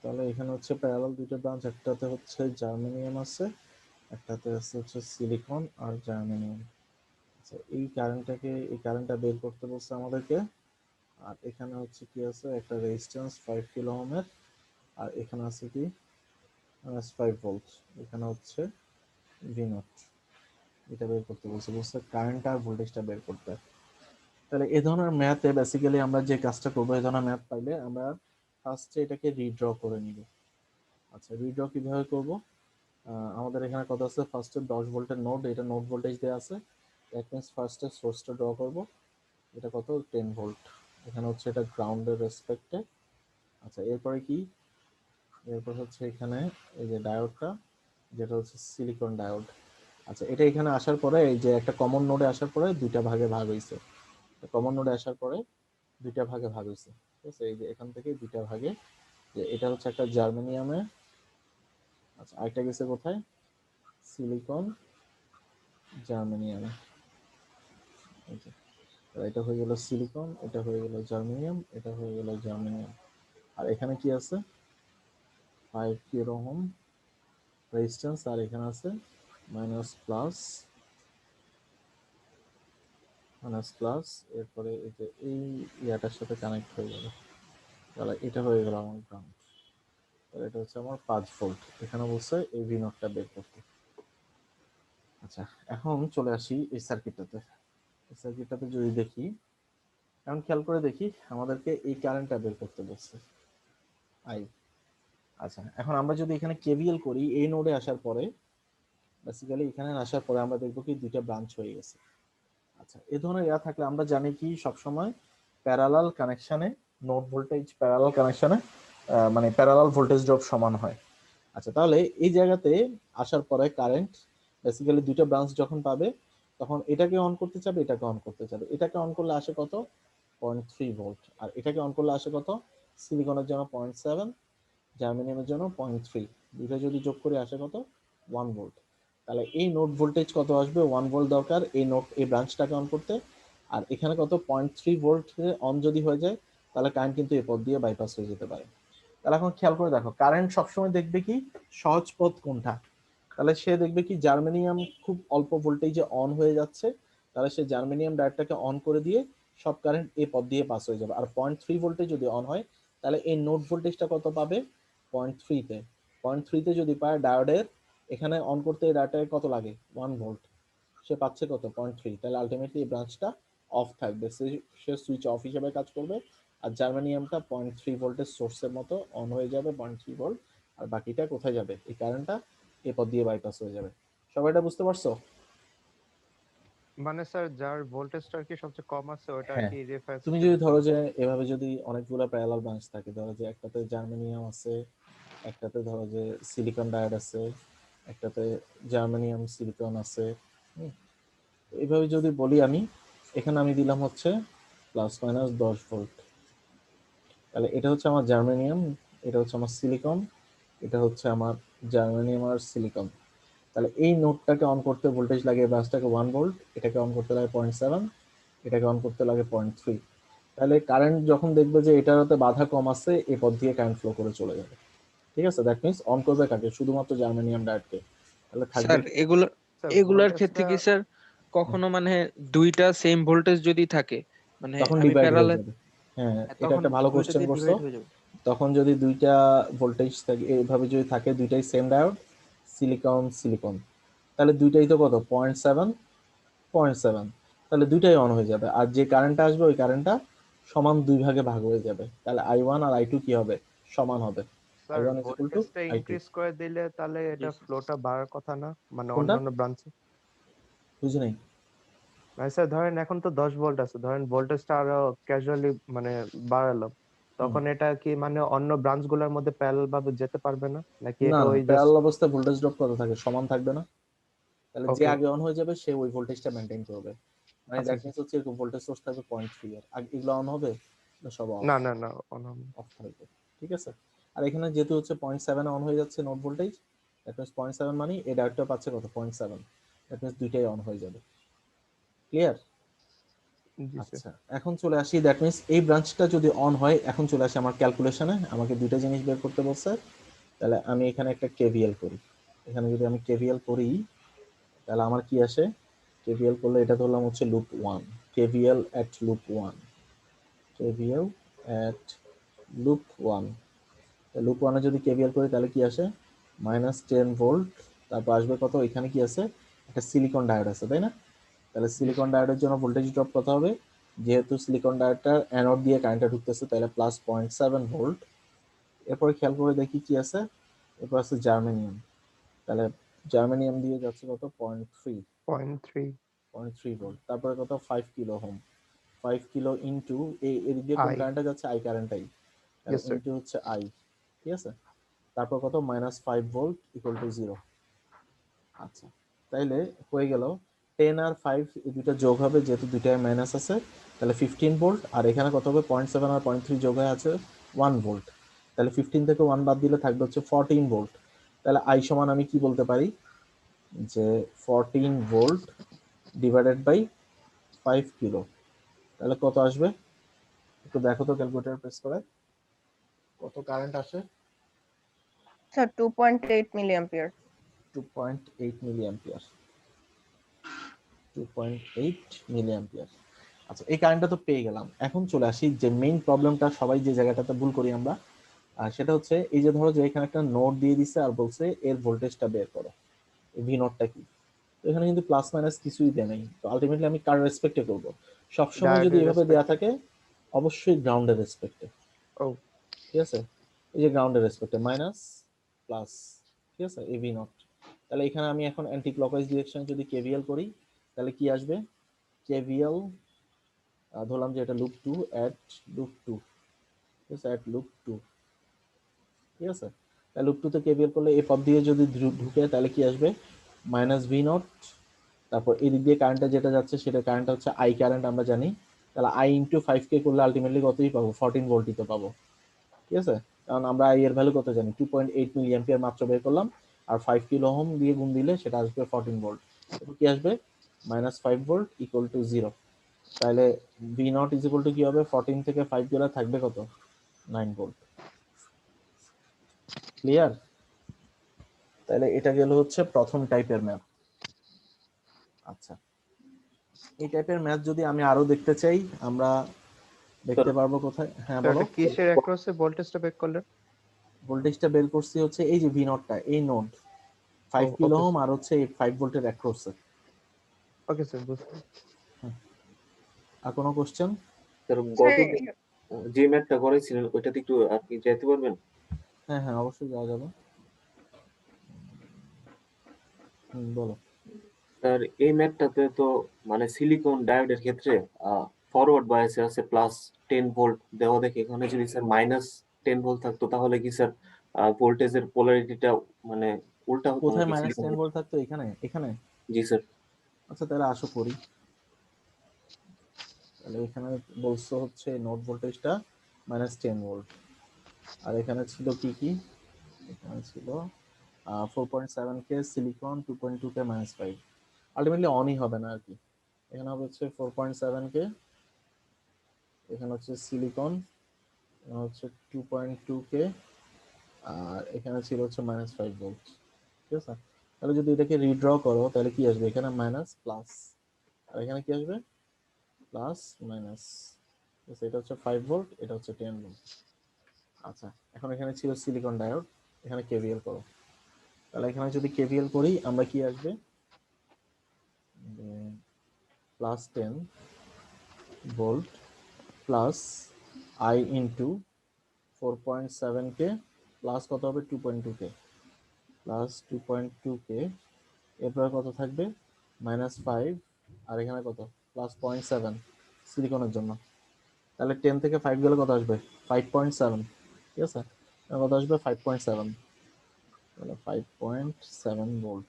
তাহলে এখানে হচ্ছে প্যারালাল দুটো ব্রাঞ্চ, একটাতে হচ্ছে জার্মেনিয়াম আছে, একটাতে আছে হচ্ছে সিলিকন আর জার্মেনিয়াম। আচ্ছা, এই কারেন্টটা বের করতে বলছে আমাদেরকে। আর এখানে হচ্ছে কি আছে, একটা রেজিস্ট্যান্স 5 কিলো ওহমের, আর এখানে আছে কি 5 ভোল্ট। এখানে হচ্ছে ভি নট, এটা বের করতে বলছে, বলছে কারেন্ট আর ভোল্টেজটা বের করতে। তাহলে এই ধরনের ম্যাথে বেসিক্যালি আমরা যে কাজটা করবো, এই ধরনের ম্যাথ পাইলে আমরা ফার্স্টে এটাকে রিড্র করে নিব। আচ্ছা, রিড্র কিভাবে করব? আমাদের এখানে কত আছে, ফার্স্টে 10 ভোল্টের নোড, এটা নোড ভোল্টেজ দেওয়া আছে। দ্যাট মিনস ফার্স্টে সোর্সটা ড্র করব, এটা কত 10 ভোল্ট। এখানে হচ্ছে এটা গ্রাউন্ডের রেসপেক্টে। আচ্ছা, এরপরে কি, এরপর হচ্ছে এখানে এই যে ডায়োডটা, যেটা হচ্ছে সিলিকন ডায়োড। আচ্ছা, এটা এখানে আসার পরে এই যে একটা কমন নোডে আসার পরে দুইটা ভাগে ভাগ হয়েছে। কমন নোডে আসার পরে দুইটা ভাগে ভাগ হয়েছে, ঠিক আছে? এই যে এখান থেকে দুইটা ভাগে, যে এটা হচ্ছে একটা জার্মেনিয়ামে, আচ্ছা আরেকটা গেছে কোথায়, সিলিকন জার্মেনিয়ামে। এই যে এটা হয়ে গেল সিলিকন, এটা হয়ে গেল জার্মেনিয়াম, এটা হয়ে গেল জার্মেনিয়াম। আর এখানে কি আছে, 5 কিলো ওহম রেজিস্ট্যান্স, আর এখানে আছে মাইনাস প্লাস, মাইনাস প্লাস, এরপরে এই যে এই ইয়াটার সাথে কানেক্ট হয়ে গেল, তাহলে এটা হয়ে গেল আমার গ্রাউন্ড। তাহলে এটা হচ্ছে আমার 5 ভোল্ট। এখানে বলছে এই ভি নটটা বের করতে। আচ্ছা, এখন চলে আসি এই সার্কিটটাতে। এই সার্কিটটাতে যদি দেখি, এখন খেয়াল করে দেখি, আমাদেরকে এই কারেন্টটা বের করতে বলছে, আই। আচ্ছা, এখন আমরা যদি এখানে কেভিএল করি এই নোডে আসার পরে, বেসিক্যালি এখানে আসার পরে আমরা দেখবো কি দুইটা ব্রাঞ্চ হয়ে গেছে। আচ্ছা, এই ধরনের ইয়া থাকলে আমরা জানি কি সবসময় প্যারালাল কানেকশনে নোড ভোল্টেজ, প্যারালাল কানেকশনে মানে প্যারালাল ভোল্টেজ ড্রপ সমান হয়। আচ্ছা, তাহলে এই জায়গাতে আসার পরে কারেন্ট বেসিক্যালি দুইটা ব্রাঞ্চ যখন পাবে, তখন এটাকে অন করতে চাবে, এটাকে অন করতে চাবে। এটাকে অন করলে আসে কত, 0.3 ভোল্ট। আর এটাকে অন করলে আসে কত, সিলিকনের জন্য 0.7, জার্মেনিয়ামের জন্য 0.3। দুইটা যদি যোগ করে আসে কত, 1 ভোল্ট। তাহলে এই নোড ভোল্টেজ কত আসবে, 1 ভোল্ট দরকার এই নোড, এই ব্রাঞ্চটাকে অন করতে। আর এখানে কত, 0.3 ভোল্ট অন যদি হয়ে যায়, তাহলে কারেন্ট কিন্তু এই পথ দিয়ে বাইপাস হয়ে যেতে পারে। তাহলে এখন খেয়াল করে দেখো, কারেন্ট সবসময় দেখবে কি সহজ পথ কোনটা। তাহলে সে দেখবে কি জার্মেনিয়াম খুব অল্প ভোল্টেজে অন হয়ে যাচ্ছে, তাহলে সে জার্মেনিয়াম ডায়োডটাকে অন করে দিয়ে সব কারেন্ট এই পথ দিয়ে পাস হয়ে যাবে। আর 0.3 ভোল্টে যদি অন হয়, তাহলে এই নোড ভোল্টেজটা কত পাবে, 0.3-তে। 0.3-তে যদি পায় ডায়োডের, এখানে অন করতে এই ডায়োডটাকে কত লাগে, 1 ভোল্ট। সে পাচ্ছে কত, 0.3। তাহলে আলটিমেটলি এই ব্রাঞ্চটা অফ থাকবে, সে সুইচ অফ হিসেবে কাজ করবে। আর জার্মেনিয়ামটা 0.3 ভোল্টের সোর্সের মতো অন হয়ে যাবে, 0.3 ভোল্ট। আর বাকিটা কোথায় যাবে, এই কারেন্টটা এ পথ দিয়ে বাইপাস হয়ে যাবে। সবাই এটা বুঝতে পারছো? মানে স্যার যার ভোল্টেজটা আর কি সবচেয়ে কম আছে ওটা আর হ্যাঁ, কি রেফারেন্স তুমি হিসেবে যদি ধরো চলে। যে এভাবে যদি অনেকগুলো প্যারালাল ব্রাঞ্চ থাকে, ধরো যে একটাতে জার্মেনিয়াম আছে, একটাতে ধরো যে সিলিকন ডায়োড আছে, একটাতে জার্মেনিয়াম সিলিকন আছে, হুম, এইভাবে যদি বলি আমি, এখানে আমি দিলাম হচ্ছে প্লাস মাইনাস 10 ভোল্ট। তাহলে এটা হচ্ছে আমার জার্মেনিয়াম, এটা হচ্ছে আমার সিলিকন, এটা হচ্ছে আমার জার্মেনিয়াম আর সিলিকন। তাহলে এই নোডটাকে অন করতে ভোল্টেজ লাগে, ব্রাঞ্চটাকে 1 ভোল্ট, এটাকে অন করতে লাগে 0.7, এটাকে অন করতে লাগে 0.3। তাহলে কারেন্ট যখন দেখবে যে এটারতে বাধা কম আছে, এই পথ দিয়ে কারেন্ট ফ্লো করে চলে যাবে। ঠিক আছে, দ্যাট মিনস অন করবে কাকে, শুধুমাত্র জার্মেনিয়াম ডায়োডকে। তাহলে থাকবে স্যার কি, এগুলো, স্যার এগুলার ক্ষেত্রে ভোল্টেজটা কি স্যার কখনো মানে দুইটা সেম ভোল্টেজ যদি থাকে, মানে তখন আমি ডিভাইড হয়ে প্যারালাল, যাবে। হ্যাঁ, এটা তখন একটা ভালো দুইটা কোশ্চেন দিয়ে করছো। ডিভাইড হয়ে যাবে। তখন যদি দুইটা ভোল্টেজ থাকে, এইভাবে যদি থাকে দুইটাই সেম ডায়োড, সিলিকন সিলিকন, তাহলে দুইটাই তো কত, 0.7 0.7, তাহলে দুইটাই অন হয়ে যাবে। আর যে কারেন্টটা আসবে ওই কারেন্টটা সমান দুই ভাগে ভাগ হয়ে যাবে। তাহলে I1 আর I2 কি হবে, সমান হবে। Sir I1 is equal two ভোল্টেজটা I2। ইনক্রিজ করে দিলে তাহলে জি, এটা ফ্লোটা বাড়ার কথা না, মানে কোনটা, অন্যান্য ব্রাঞ্চে। বুঝি নাই। মানে স্যার ধরেন এখন তো 10 ভোল্ট আছে, ধরেন ভোল্টেজটা আরো ক্যাজুয়ালি মানে বাড়ালাম, হুম। তখন এটা কি মানে অন্য ব্রাঞ্চ গুলোর মধ্যে প্যারালাল ভাবে যেতে পারবে না, নাকি না এটা না, ওই জাস্ট? প্যারালাল অবস্থায় ভোল্টেজ ড্রপ কত থাকে, সমান থাকবে না? তাহলে যে ওকে। আগে অন হয়ে যাবে সে ওই ভোল্টেজটা মেনটেন করবে। মানে আচ্ছা দ্যাট আচ্ছা মিনস আচ্ছা। হচ্ছে এরকম ভোল্টেজ সোর্স থাকবে 0.3 এর, আর এগুলো অন হবে না, সব অফ, না না না, অনলাইন। অফ থাকবে। ঠিক আছে। আর এখানে যেহেতু হচ্ছে 0.7 অন হয়ে যাচ্ছে নোড ভোল্টেজ, দ্যাট মিনস 0.7 মানে এই ডায়োডটা পাচ্ছে কত, 0.7। দ্যাট মিনস দুইটাই অন হয়ে যাবে। ক্লিয়ার? জি স্যার। আচ্ছা, এখন চলে আসি, দ্যাট মিন্স এই ব্রাঞ্চটা যদি অন হয়, এখন চলে আসি আমার ক্যালকুলেশনে, আমাকে দুইটা জিনিস বের করতে বলছে। তাহলে আমি এখানে একটা কেভিএল করি। এখানে যদি আমি কেভিএল করি তাহলে আমার কি আসে? কেভিএল করলে এটা ধরলাম হচ্ছে লুপ 1, কেভিএল এট লুপ 1, কেভিএল এট লুপ 1। লুপ 1 এ যদি কেভিএল করি তাহলে কি আসে? -10 ভোল্ট। তারপর আসবে কত? এখানে কি আছে? একটা সিলিকন ডায়োড আছে, তাই না? তাহলে জি সিলিকন স্যার। ডায়োডের জন্য ভোল্টেজ ড্রপ কত হবে? যেহেতু সিলিকন ডায়োডটার অ্যানোড দিয়ে কারেন্টটা ঢুকতেছে, তাহলে +0.7 ভোল্ট। এরপরে খেয়াল করে দেখি কি আছে। এরপর আছে জার্মেনিয়াম। তাহলে জার্মেনিয়াম দিয়ে যাচ্ছে কত? 0.3 0.3 ভোল্ট। তারপরে কত? 5 কিলো ওহম। 5 কিলো ইনটু এর দিয়ে কোন আই। কারেন্টটা যাচ্ছে? আই কারেন্টটাই। তাহলে ইয়েস স্যার। ইনটু হচ্ছে আই, ঠিক আছে? তারপর কত? -5 ভোল্ট ইকুয়াল টু 0। আচ্ছা, তাইলে হয়ে গেল 10 আর 5 এই দুইটা যোগ হবে, যেহেতু দুইটায় মাইনাস আছে, তাহলে 15 ভোল্ট। আর এখানে কত হবে? 0.7 আর 0.3 যোগ হয়ে আছে 1 ভোল্ট। তাহলে 15 থেকে 1 বাদ দিলে থাকবে হচ্ছে 14 ভোল্ট। তাহলে আই সমান আমি কি বলতে পারি? যে 14 ভোল্ট ডিভাইডেড বাই 5 কিলো। তাহলে কত আসবে? একটু দেখো তো ক্যালকুলেটর প্রেস করে, কত কারেন্ট আসে? Sir 2.8 milliampere. 2.8 মিলিঅ্যাম্পিয়ার। 2.8 মিলিঅ্যাম্পিয়ার। আচ্ছা, এই কারেন্টটা তো পেয়ে গেলাম। এখন চলে আসি যে মেইন প্রবলেমটা সবাই যে জায়গাটাতে ভুল করি আমরা, সেটা হচ্ছে এই যে ধরো যে এখানে একটা নোড দিয়ে দিছে আর বলছে এর ভোল্টেজটা বের করো, ভি নোটটা কি। তো এখানে কিন্তু প্লাস মাইনাস কিছুই দেয় নাই, তো আলটিমেটলি আমি কার রেসপেক্টে করব? সবসময় যদি ডায়োডের এভাবে দেয়া রেসপেক্টে। থাকে, অবশ্যই গ্রাউন্ডের রেসপেক্টে, ও ঠিক আছে? এই যে গ্রাউন্ডের রেসপেক্টে মাইনাস প্লাস, ঠিক আছে, এই ভি নট। তাহলে এখানে আমি এখন অ্যান্টি ক্লকওয়াইজ ডিরেকশনে যদি কেভিএল করি তাহলে কি আসবে? কেভিএল ধরলাম যে এটা লুপ 2 অ্যাট লুপ 2, ঠিক আছে, অ্যাট লুপ 2, ঠিক আছে? তাহলে লুপ 2 তে কেভিএল করলে এই পথ দিয়ে যদি ঢুকে তাহলে কি আসবে? -v0। তারপর এই দিক দিয়ে কারেন্টটা যেটা যাচ্ছে সেটা কারেন্টটা হচ্ছে আই কারেন্ট আমরা জানি। তাহলে আই ইনটু 5k করলে আলটিমেটলি কতই পাবো? 14 ভোল্টই তো পাবো, ঠিক আছে? কারণ আমরা আই এর ভ্যালু কত জানি? 2.8 মিলিঅ্যাম্পিয়ার মাত্র বের করলাম, আর 5 কিলো ওহম দিয়ে গুণ দিলে সেটা আসবে 14 ভোল্ট। এরপর কি আসবে? -5 ভোল্ট ইকুয়াল টু 0। তাহলে V naught is equal two কি হবে? 14 থেকে 5 গেলে থাকবে কত? 9 ভোল্ট। ক্লিয়ার? তাহলে এটা গেল হচ্ছে প্রথম টাইপের ম্যাথ। আচ্ছা, এই টাইপের ম্যাথ যদি আমি আরো দেখতে চাই, আমরা দেখতে পারবো কোথায়? হ্যাঁ স্যার বলো। এটা কিসের অ্যাক্রসে ভোল্টেজটা বের করলেন? ভোল্টেজটা বের করছি হচ্ছে এই যে ভি নটটা, এই নোড 5 কিলো ওকে ওহম স্যার। আর হচ্ছে এই 5 ভোল্টের অ্যাক্রসে। ওকে স্যার, বুঝতে। আর কোনো কোশ্চেন? স্যার স্যার গত যে ম্যাথটা করেছিলেন ওইটাতে একটু আর কি যেতে পারবেন? হ্যাঁ হ্যাঁ, অবশ্যই যাওয়া যাবে। বলো। স্যার এই ম্যাথটাতে তো মানে সিলিকন ডায়োডের ক্ষেত্রে ফরওয়ার্ড বায়াসে আছে +10 ভোল্ট দেওয়া, দেখে এখানে যদি স্যার -10 ভোল্ট থাকতো তাহলে কি স্যার ভোল্টেজের পোলারিটিটা মানে উল্টা হতো কোথায় নাকি সিলিকন? -10 ভোল্ট থাকতো? এখানে, এখানে? জি স্যার। আচ্ছা, তাহলে আসো করি। তাহলে এখানে বলছো হচ্ছে নোড ভোল্টেজটা -10 ভোল্ট, আর এখানে ছিল কি কি? এখানে ছিল 4.7k সিলিকন, 2.2k -5। আলটিমেটলি অনই হবে না আর কি। এখানে হবে হচ্ছে 4.7k, এখানে হচ্ছে সিলিকন, এখানে হচ্ছে 2.2k, আর এখানে ছিল হচ্ছে -5 ভোল্ট, ঠিক আছে? তাহলে যদি এটাকে রিড্র করো তাহলে কি আসবে? এখানে মাইনাস প্লাস, আর এখানে কি আসবে? Plus minus. এটা হচ্ছে 5 ভোল্ট, এটা হচ্ছে 10 ভোল্ট। আচ্ছা, এখন এখানে ছিল সিলিকন ডায়োড, এখানে কেভিএল করো। তাহলে এখানে যদি কেভিএল করি আমরা কি আসবে? +10 volt plus I into 4.7k plus কত হবে? 2.2k plus 2.2k। এরপরে কত থাকবে? -5, আর এখানে কত? +0.7 সিলিকনের জন্য। তাহলে 10 থেকে 5 গেলে কত আসবে? 5.7, ঠিক আছে? কত আসবে? 5.7। তাহলে 5.7 ভোল্ট।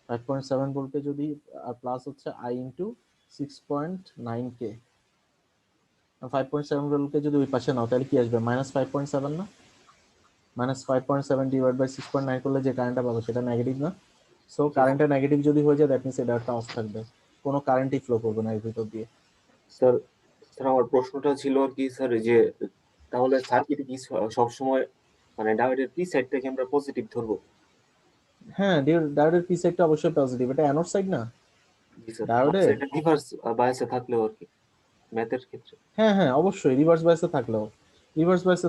5.7 ভোল্টে যদি, আর প্লাস হচ্ছে আই ইন্টু 6.9k। 5.7 ভোল্টকে যদি ওই পাশে নাও তাহলে কি আসবে? -5.7 না? -5.7 ডিভাইড বাই 6.9 করলে যে কারেন্টটা পাবো সেটা নেগেটিভ না? সো কারেন্টটা নেগেটিভ যদি হয়ে যায় দ্যাট মিনস এটা একটা অফ থাকবে, কোনো কারেন্টই ফ্লো করবে না এর ভিতর দিয়ে। স্যার স্যার আমার প্রশ্নটা ছিল আর কি স্যার, যে তাহলে সার্কিটে কি সবসময় মানে ডায়োডের পি সাইডটাকে আমরা পজিটিভ ধরবো? হ্যাঁ, ডায়োডের পি সাইডটা অবশ্যই পজিটিভ, এটা অ্যানোড সাইড না জি স্যার, ডায়োডের। এটা রিভার্স বায়াসে থাকলেও আর কি ম্যাথের ক্ষেত্রে। হ্যাঁ হ্যাঁ, অবশ্যই রিভার্স বায়াসে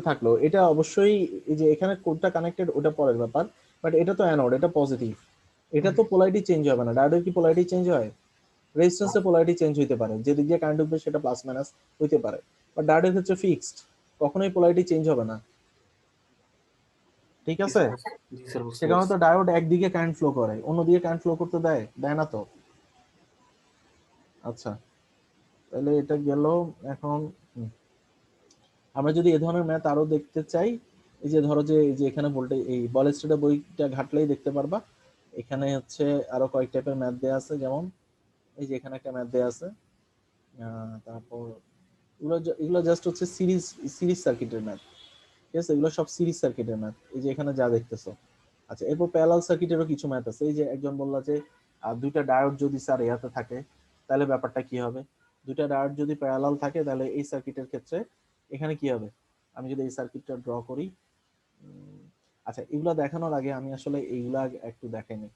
থাকলেও এটা অবশ্যই, এই যে এখানে কোডটা কানেক্টেড ওটা পরের ব্যাপার, বাট এটা তো অ্যানোড, এটা পজিটিভ, এটা তো পোলারিটি চেঞ্জ হবে না। ডায়োডের কি পোলারিটি চেঞ্জ হয়? রেজিস্ট্যান্সের পোলারিটি চেঞ্জ হইতে পারে, যেদিক দিয়ে কারেন্ট ঢুকবে সেটা প্লাস মাইনাস হইতে পারে, বাট ডায়োডের ক্ষেত্রে ফিক্সড, কখনোই পোলারিটি চেঞ্জ হবে না। ঠিক আছে, জি স্যার, বুঝতে সে কারণে পারছি। তো ডায়োড একদিকে কারেন্ট ফ্লো করে, অন্যদিকে কারেন্ট ফ্লো করতে দেয় না তো। আচ্ছা, তাহলে এটা গেল। এখন আমরা যদি এ ধরনের ম্যাথ আরো দেখতে চাই, এই যে ধরো যে এই যে এখানে ভোল্টেজ, এই বলেস্টেডের বইটা ঘাটলেই দেখতে পারবা, এখানে হচ্ছে আরো কয়েক টাইপের ম্যাথ দেয়া আছে, যেমন এই যে এখানে একটা ম্যাথ দেয়া আছে, তারপর এগুলো জাস্ট হচ্ছে সিরিজ সার্কিটের ম্যাথ। ঠিক আছে, এগুলো সব সিরিজ সার্কিটের ম্যাথ, এই যে এখানে যা দেখতেছো। আচ্ছা, এরপর প্যারালাল সার্কিটেরও কিছু ম্যাথ আছে। এই যে একজন বললা যে দুইটা ডায়োড যদি স্যার ইয়াতে থাকে তাহলে ব্যাপারটা কি হবে? দুইটা ডায়োড যদি প্যারালাল থাকে তাহলে এই সার্কিটের ক্ষেত্রে এখানে কি হবে? আমি যদি এই সার্কিটটা ড্র করি, আচ্ছা এগুলা দেখানোর আগে আমি আসলে এইগুলা একটু দেখাই নি,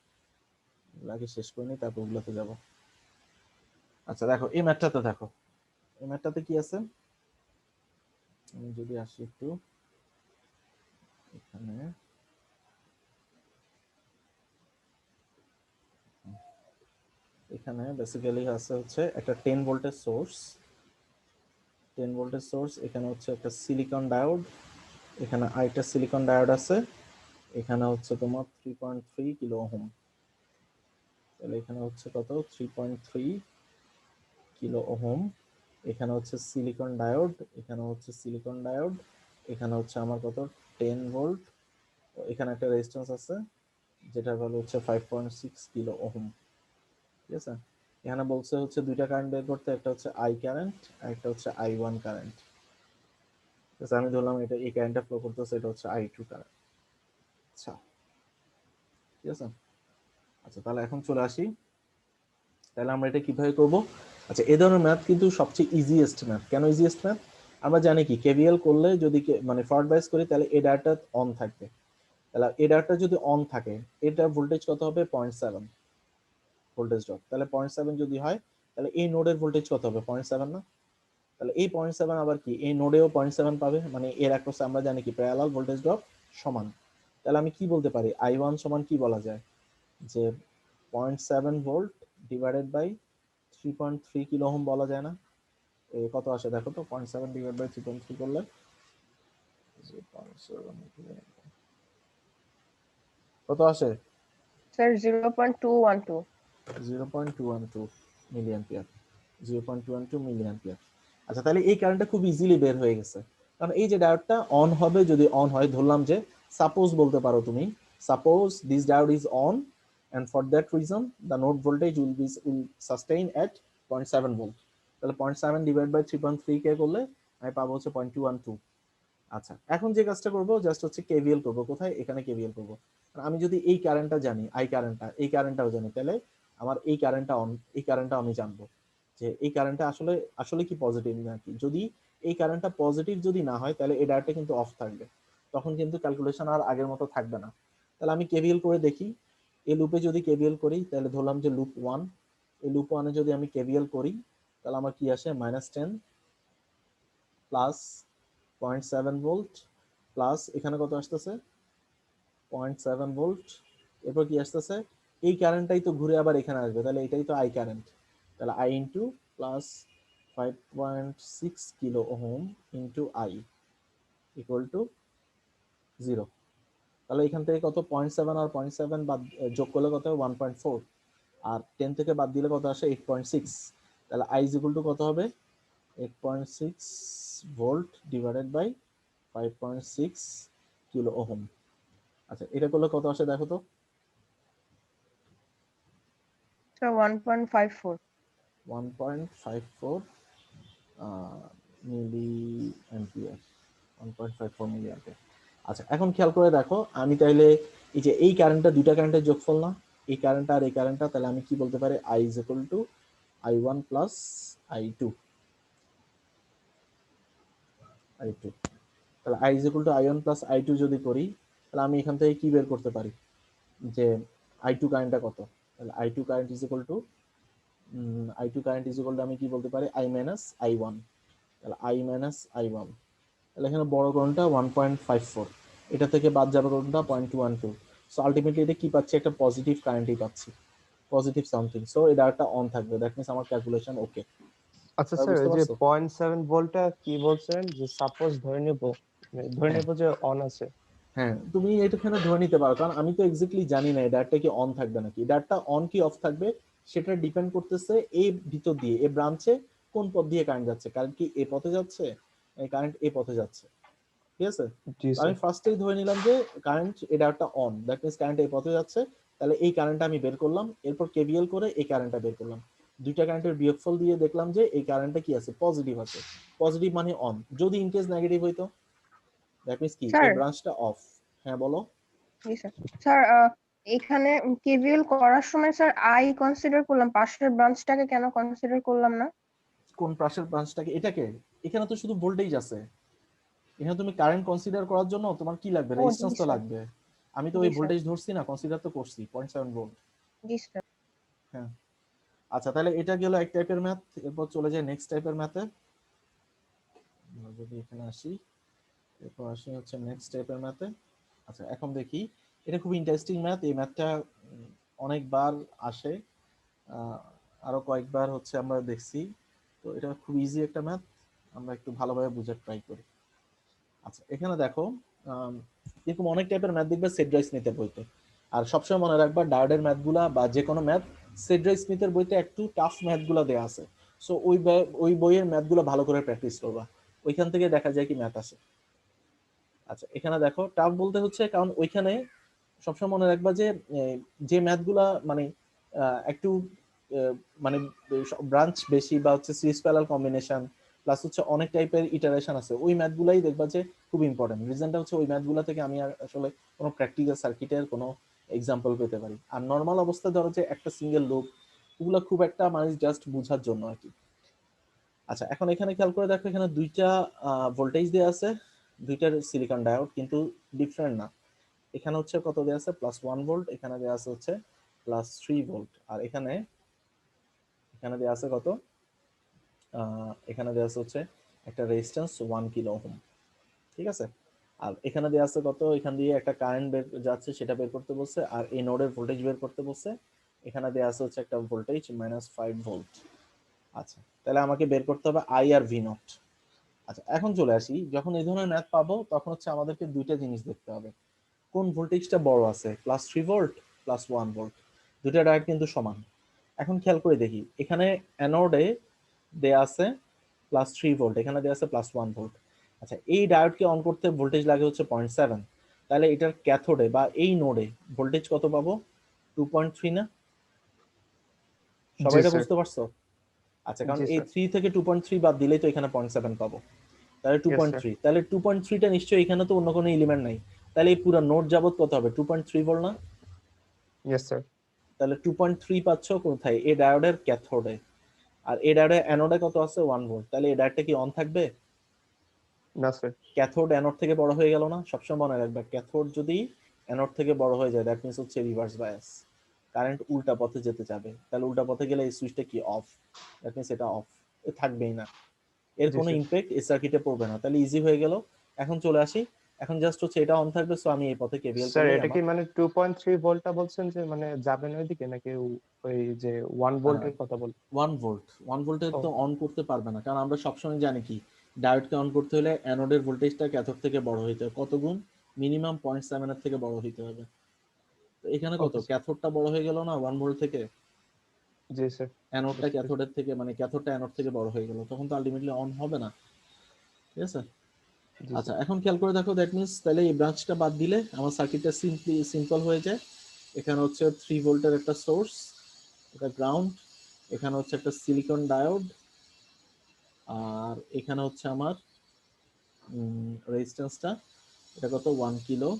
এগুলো আগে শেষ করে নিই, তারপর ওগুলোতে যাব। আচ্ছা দেখো, এই ম্যাথটাতে দেখো, এই ম্যাথটাতে কি আছে, আমি যদি আসি একটু এখানে, এখানে বেসিক্যালি আছে হচ্ছে একটা 10 ভোল্টের সোর্স, 10 ভোল্টের সোর্স, এখানে হচ্ছে একটা সিলিকন ডায়োড, এখানে আরেকটা সিলিকন ডায়োড আছে, এখানে হচ্ছে তোমার 3.3 কিলো ওহম, তাহলে এখানে হচ্ছে কত, 3.3 কিলো ওহম, এখানে হচ্ছে সিলিকন ডায়োড, এখানে হচ্ছে সিলিকন ডায়োড, এখানে হচ্ছে আমার কত, 10 ভোল্ট, এখানে একটা রেজিস্ট্যান্স আছে যেটার ভ্যালু হচ্ছে 5.6 কিলো ওহম। ঠিক আছে, এখানে বলছে হচ্ছে দুইটা কারেন্ট বের করতে, একটা হচ্ছে আই কারেন্ট আর একটা হচ্ছে I1 কারেন্ট। ঠিক আছে, আমি ধরলাম এটা এই কারেন্টটা ফ্লো করতেছে, এটা হচ্ছে I2 কারেন্ট। আচ্ছা ঠিক আছে, আচ্ছা তাহলে এখন চলে আসি, তাহলে আমরা এটা কিভাবে করব। আচ্ছা, এই ধরনের ম্যাথ কিন্তু সবচেয়ে ইজিয়েস্ট ম্যাথ। কেন ইজিয়েস্ট ম্যাথ? আমরা জানি কি, কেভিএল করলে যদি মানে ফরওয়ার্ড বাইস করি তাহলে এই ডায়োডটা অন থাকবে, তাহলে এই ডায়োডটা যদি অন থাকে এটার ভোল্টেজ কত হবে, 0.7 ভোল্টেজ ড্রপ। তাহলে 0.7 যদি হয় তাহলে এই নোডের ভোল্টেজ কত হবে, 0.7 না? তাহলে এই 0.7 আবার কি এই নোডেও 0.7 পাবে, মানে এর অ্যাক্রসে আমরা জানি কি প্যারালাল ভোল্টেজ ড্রপ সমান। তাহলে আমি কি বলতে পারি, I1 সমান কি বলা যায়, যে 0.7 volt divided by 3.3 kilo ohm বলা যায় না? কত আসে দেখো তো, 0.7 ডিভাইড বাই 3.3 করলে 0.7 কত আসে, Sir, 0.212. 0.212 milliampere, 0.212 milliampere. আচ্ছা, তাহলে এই কারেন্টটা খুব ইজিলি বের হয়ে গেছে, কারণ এই যে ডায়োডটা অন হবে, যদি অন হয়, ধরলাম যে সাপোজ বলতে পারো তুমি, suppose this diode is on and for that reason the node voltage will sustain at 0.7 volt, তাহলে 0.7 ডিভাইড বাই 3.3 কে করলে আমি পাবো হচ্ছে 0.212। আচ্ছা, এখন যে কাজটা করব জাস্ট হচ্ছে কেভিএল করব, কোথায়, এখানে কেভিএল করব। আমি যদি এই কারেন্টটা জানি, আই কারেন্টটা, এই কারেন্টটাও জানি, তাহলে আমার এই কারেন্টটা অন, এই কারেন্টটা আমি জানবো যে এই কারেন্টটা আসলে আসলে কি পজিটিভ নাকি। যদি এই কারেন্টটা পজিটিভ যদি না হয় তাহলে এই ডায়োডটা কিন্তু অফ থাকবে, তখন কিন্তু ক্যালকুলেশন আর আগের মতো থাকবে না। তাহলে আমি কেভিএল করে দেখি, এই লুপে যদি কেভিএল করি, তাহলে ধরলাম যে লুপ 1, এই লুপ 1 এ যদি আমি কেভিএল করি তাহলে আমার কি আসে, -10 প্লাস 0.7 ভোল্ট প্লাস এখানে কত আসতেছে, 0.7 ভোল্ট, এরপর কি আসতেছে, এই কারেন্টটাই তো ঘুরে আবার এখানে আসবে, তাহলে এটাই তো আই কারেন্ট, তাহলে I into plus 5.6 kilo ohm into I equal to 0। তাহলে এখান থেকে কত, 0.7 আর 0.7 বাদ যোগ করলে কত হবে, 1.4, আর 10 থেকে বাদ দিলে কত আসে, 8.6। তাহলে আই ইজ ইকুয়াল টু কত হবে, 8.6 volt divided by 5.6 kilo ohm. আচ্ছা, এটা করলে কত আসে দেখো তো, Sir, 1.54. 1.54 milliampere, 1.54 milliampere. আচ্ছা, এখন খেয়াল করে দেখো, আমি তাইলে এই যে এই কারেন্টটা, দুইটা কারেন্টের যোগফল না, এই কারেন্টটা আর এই কারেন্টটা, তাহলে আমি কি বলতে পারি, I is equal two I1 plus I2। I2, তাহলে I is equal to I1 plus I2 যদি করি, তাহলে আমি এখান থেকে কি বের করতে পারি যে I2 কারেন্টটা কত। তাহলে I2 current is equal to I2 current is equal to আমি কি বলতে পারি I minus I1, তাহলে I minus I1, তাহলে এখানে বড় কোণটা 1.54, এটা থেকে বাদ যাবে কোণটা 0.212, সো আলটিমেটলি এটা কি পাচ্ছি, একটা পজিটিভ কারেন্টই পাচ্ছি, পজিটিভ সামথিং। সো এই ডায়োডটা অন থাকবে, দ্যাট মিন্স আমার ক্যালকুলেশন ওকে। আচ্ছা স্যার, বুঝতে ওই যে পারছো? 0.7 ভোল্টটা কি বলছেন, যে সাপোজ ধরে নেব, ধরে হ্যাঁ নেব যে অন আছে। হ্যাঁ, তুমি এখানে ধরে নিতে পারো, কারণ আমি তো এক্স্যাক্টলি জানি না এই ডায়োডটা কি অন থাকবে নাকি। ডায়োডটা অন কি অফ থাকবে সেটা ডিপেন্ড করতেছে এই ভিতর দিয়ে, এই ব্রাঞ্চে কোন পথ দিয়ে কারেন্ট যাচ্ছে। কারেন্ট কি এই পথে যাচ্ছে, কারেন্ট এই পথে যাচ্ছে, ঠিক আছে। জি তো আমি স্যার। ফার্স্টেই ধরে নিলাম যে কারেন্ট এই ডায়োডটা অন, দ্যাট মিন্স কারেন্ট এই পথে যাচ্ছে, তাহলে এই কারেন্টটা আমি বের করলাম, এরপর কেভিএল করে এই কারেন্টটা বের করলাম, দুইটা কারেন্টের বিয়োগফল দিয়ে দেখলাম যে এই কারেন্টটা কি আছে, পজিটিভ আছে। পজিটিভ মানে অন, যদি ইন কেস নেগেটিভ হইতো দ্যাট মিন্স কি স্যার, এই ব্রাঞ্চটা অফ। হ্যাঁ বলো। জি স্যার। স্যার, এখানে কেভিএল করার সময় স্যার আই কনসিডার করলাম, পাশের ব্রাঞ্চটাকে কেন কনসিডার করলাম না? কোন পাশের ব্রাঞ্চটাকে, এটাকে? এখানে তো শুধু ভোল্টেজ আছে, এখানে তুমি কারেন্ট কনসিডার করার জন্য তোমার কি লাগবে, ও জি রেজিস্ট্যান্স তো স্যার, লাগবে। আমি তো জি ওই স্যার, ভোল্টেজ ধরছি না, কনসিডার তো করছি 0.7 ভোল্ট। জি স্যার। হ্যাঁ, আচ্ছা তাহলে এটা গেল এক টাইপের ম্যাথ। এরপর চলে যায় নেক্সট টাইপের ম্যাথে। যদি এখানে আসি, এরপর আসি হচ্ছে নেক্সট টাইপের ম্যাথে। আচ্ছা এখন দেখি, এটা খুব ইন্টারেস্টিং ম্যাথ। এই ম্যাথটা অনেকবার আসে, আহ, আরো কয়েকবার হচ্ছে আমরা দেখছি। তো এটা খুব ইজি একটা ম্যাথ, আমরা একটু ভালোভাবে বুঝার ট্রাই করি। আচ্ছা এখানে দেখো, এরকম অনেক টাইপের ম্যাথ দেখবে সেড্রাই স্মিথের বইতে। আর সবসময় মনে রাখবা ডায়োডের ম্যাথগুলা বা যে কোনো ম্যাথ সেড্রাই স্মিথের বইতে একটু টাফ ম্যাথগুলো দেওয়া আছে। সো ওই বইয়ের ম্যাথগুলো ভালো করে প্র্যাকটিস করবা, ওইখান থেকে দেখা যায় কি ম্যাথ আসে। আচ্ছা এখানে দেখো, টাফ বলতে হচ্ছে কারণ ওইখানে সবসময় মনে রাখবা যে যে ম্যাথগুলা মানে একটু আহ, মানে ব্রাঞ্চ বেশি বা হচ্ছে সিরিজ প্যারালাল কম্বিনেশন প্লাস হচ্ছে অনেক টাইপের ইটারেশন আছে, ওই ম্যাথগুলাই দেখবা যে খুব ইম্পর্টেন্ট। রিজনটা হচ্ছে ওই ম্যাথগুলা থেকে আমি আসলে কোনো প্র্যাকটিক্যাল সার্কিটের কোনো এক্সাম্পল পেতে পারি। আর নর্মাল অবস্থা ধরো যে একটা সিঙ্গেল লুপ, ওগুলো খুব একটা মানে জাস্ট বোঝার জন্য আর কি। আচ্ছা এখন এখানে খেয়াল করে দেখো, এখানে দুইটা ভোল্টেজ দেওয়া আছে, দুইটার সিলিকন ডায়োড কিন্তু ডিফারেন্ট না। এখানে হচ্ছে কত দেওয়া আছে, +1 ভোল্ট, এখানে দেওয়া আছে হচ্ছে +3 ভোল্ট, আর এখানে এখানে দেওয়া আছে কত, এখানে দেওয়া আছে হচ্ছে একটা রেজিস্ট্যান্স 1 কিলো ওহম, ঠিক আছে। আর এখানে দেওয়া আছে কত, এখান দিয়ে একটা কারেন্ট বের যাচ্ছে সেটা বের করতে বলছে, আর এই নোডের ভোল্টেজ বের করতে বলছে। এখানে দেওয়া আছে হচ্ছে একটা ভোল্টেজ -5 ভোল্ট। আচ্ছা তাহলে আমাকে বের করতে হবে আই আর ভি নট। আচ্ছা এখন চলে আসি, যখন এই ধরনের ম্যাথ পাবো তখন হচ্ছে আমাদেরকে দুইটা জিনিস দেখতে হবে, কোন ভোল্টেজটা বড় আছে, +3 ভোল্ট +1 ভোল্ট, দুইটা ডায়োড কিন্তু সমান। এখন খেয়াল করে দেখি, এখানে অ্যানোডে দেয়া আছে +3 ভোল্ট, এখানে দেয়া আছে +1 ভোল্ট। আচ্ছা এই ডায়োডকে অন করতে ভোল্টেজ লাগে হচ্ছে 0.7, তাহলে এটার ক্যাথোডে বা এই নোডে ভোল্টেজ কত পাবো, 2.3 না? সবাই জি এটা স্যার। বুঝতে পারছো? আচ্ছা কারণ জি এই স্যার। 3 থেকে 2.3 বাদ দিলেই তো এখানে 0.7 পাবো, তাহলে ইয়েস স্যার। 2.3, তাহলে 2.3টা নিশ্চয়ই এখানে তো অন্য কোনো এলিমেন্ট নাই, তাহলে এই পুরো নোড যাবত কত হবে, 2.3 ভোল্ট না? Yes sir. তাহলে 2.3 পাচ্ছ কোথায়, এই ডায়োডের ক্যাথোডে। আর এই ডায়োডের অ্যানোডে কত আছে, 1 ভোল্ট, তাহলে এই ডায়োডটা কি অন থাকবে? না স্যার। ক্যাথোড অ্যানোড থেকে বড় হয়ে গেল না? সবসময় মনে রাখবে ক্যাথোড যদি অ্যানোড থেকে বড় হয়ে যায় দ্যাট মিন্স হচ্ছে রিভার্স বায়াস, কারেন্ট উল্টা পথে যেতে যাবে, তাহলে উল্টা পথে গেলে এই সুইচটা কি অফ, দ্যাট মিন্স এটা অফ, থাকবেই না, এর জি কোনো স্যার। ইমপ্যাক্ট এই সার্কিটে পড়বে না, তাহলে ইজি হয়ে গেল। এখন চলে আসি, এখন জাস্ট হচ্ছে এটা অন থাকবে, সো আমি এই পথে কেভিএল স্যার, করলেই এটা কি আমার মানে 2.3 ভোল্টটা বলছেন যে মানে যাবেন ওইদিকে, নাকি ওই যে 1 ভোল্টের কথা বল? 1 ভোল্ট, 1 ভোল্টের ও তো অন করতে পারবে না, কারণ আমরা সবসময় জানি কি ডায়োডকে অন করতে হলে অ্যানোডের ভোল্টেজটা ক্যাথোড থেকে বড় হইতে হবে, কত গুণ, মিনিমাম 0.7 এর থেকে বড় হইতে হবে। তো এখানে কত, ওকে স্যার। ক্যাথোডটা বড় হয়ে গেল না 1 ভোল্ট থেকে, জি স্যার। অ্যানোডটা বুঝতে পেরেছি। ক্যাথোডের থেকে মানে ক্যাথোডটা অ্যানোড থেকে বড় হয়ে গেল, তখন তো আলটিমেটলি অন হবে না, ঠিক আছে। জি আচ্ছা স্যার। এখন খেয়াল করে দেখো, দ্যাট মিন্স তাহলে এই ব্রাঞ্চটা বাদ দিলে আমার সার্কিটটা সিম্পল হয়ে যায়। এখানে হচ্ছে 3 ভোল্টের একটা সোর্স, এটা গ্রাউন্ড, এখানে হচ্ছে একটা সিলিকন ডায়োড, আর এখানে হচ্ছে আমার রেজিস্ট্যান্সটা, এটা কত, 1 কিলো,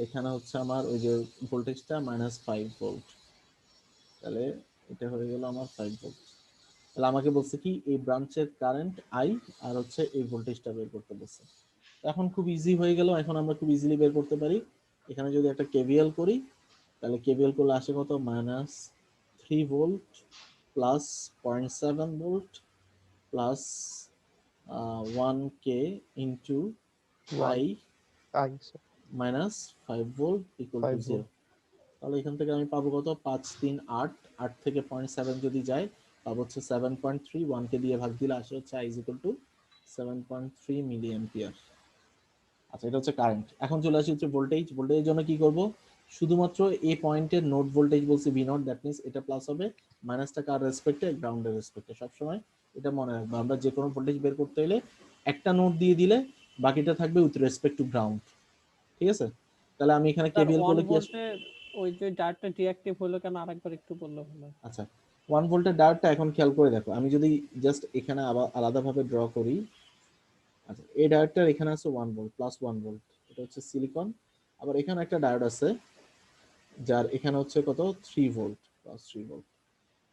এখানে হচ্ছে আমার ওই যে ভোল্টেজটা -5 ভোল্ট, তাহলে এটা হয়ে গেল আমার 5 ভোল্ট। তাহলে আমাকে বলছে কি এই ব্রাঞ্চের কারেন্ট আই আর হচ্ছে এই ভোল্টেজটা বের করতে বলছে। এখন খুব ইজি হয়ে গেল, এখন আমরা খুব ইজিলি বের করতে পারি। এখানে যদি একটা কেভিএল করি তাহলে কেভিএল করলে আসে কত, -3 volt plus 0.7 volt plus 1k into I I sir minus 5 volt equal two 5 0। তাহলে এখান থেকে আমি পাবো কত, 5 3 8, 8 থেকে 0.7 যদি যায় পাবো হচ্ছে 7.3, 1 কে দিয়ে ভাগ দিলে আসে হচ্ছে I is equal to 7.3 milliampere. আচ্ছা এটা হচ্ছে কারেন্ট। এখন চলে আসি হচ্ছে ভোল্টেজ। ভোল্টেজের জন্য কি করব, শুধুমাত্র এই পয়েন্টের নোড ভোল্টেজ বলছি ভি নট, দ্যাট মিন্স এটা প্লাস হবে, মাইনাসটা কার রেসপেক্টে, গ্রাউন্ডের রেসপেক্টে। সবসময় এটা মনে রাখবো, আমরা যে কোনো ভোল্টেজ বের করতে হলে একটা নোড দিয়ে দিলে বাকিটা থাকবে উইথ রেসপেক্ট টু গ্রাউন্ড, ঠিক আছে? তাহলে আমি এখানে স্যার কেভিএল 1 করলে কি আসবে, ভোল্টে ওই যে ডায়োডটা ডিঅ্যাক্টিভ হলো কেন আরেকবার একটু বললে ভালো হয়। আচ্ছা 1 ভোল্টের ডায়োডটা এখন খেয়াল করে দেখো, আমি যদি জাস্ট এখানে আবার আলাদাভাবে ড্র করি, আচ্ছা এই ডায়োডটার এখানে আছে 1 ভোল্ট প্লাস 1 ভোল্ট, এটা হচ্ছে সিলিকন। আবার এখানে একটা ডায়োড আছে যার এখানে হচ্ছে কত, 3 ভোল্ট প্লাস 3 ভোল্ট।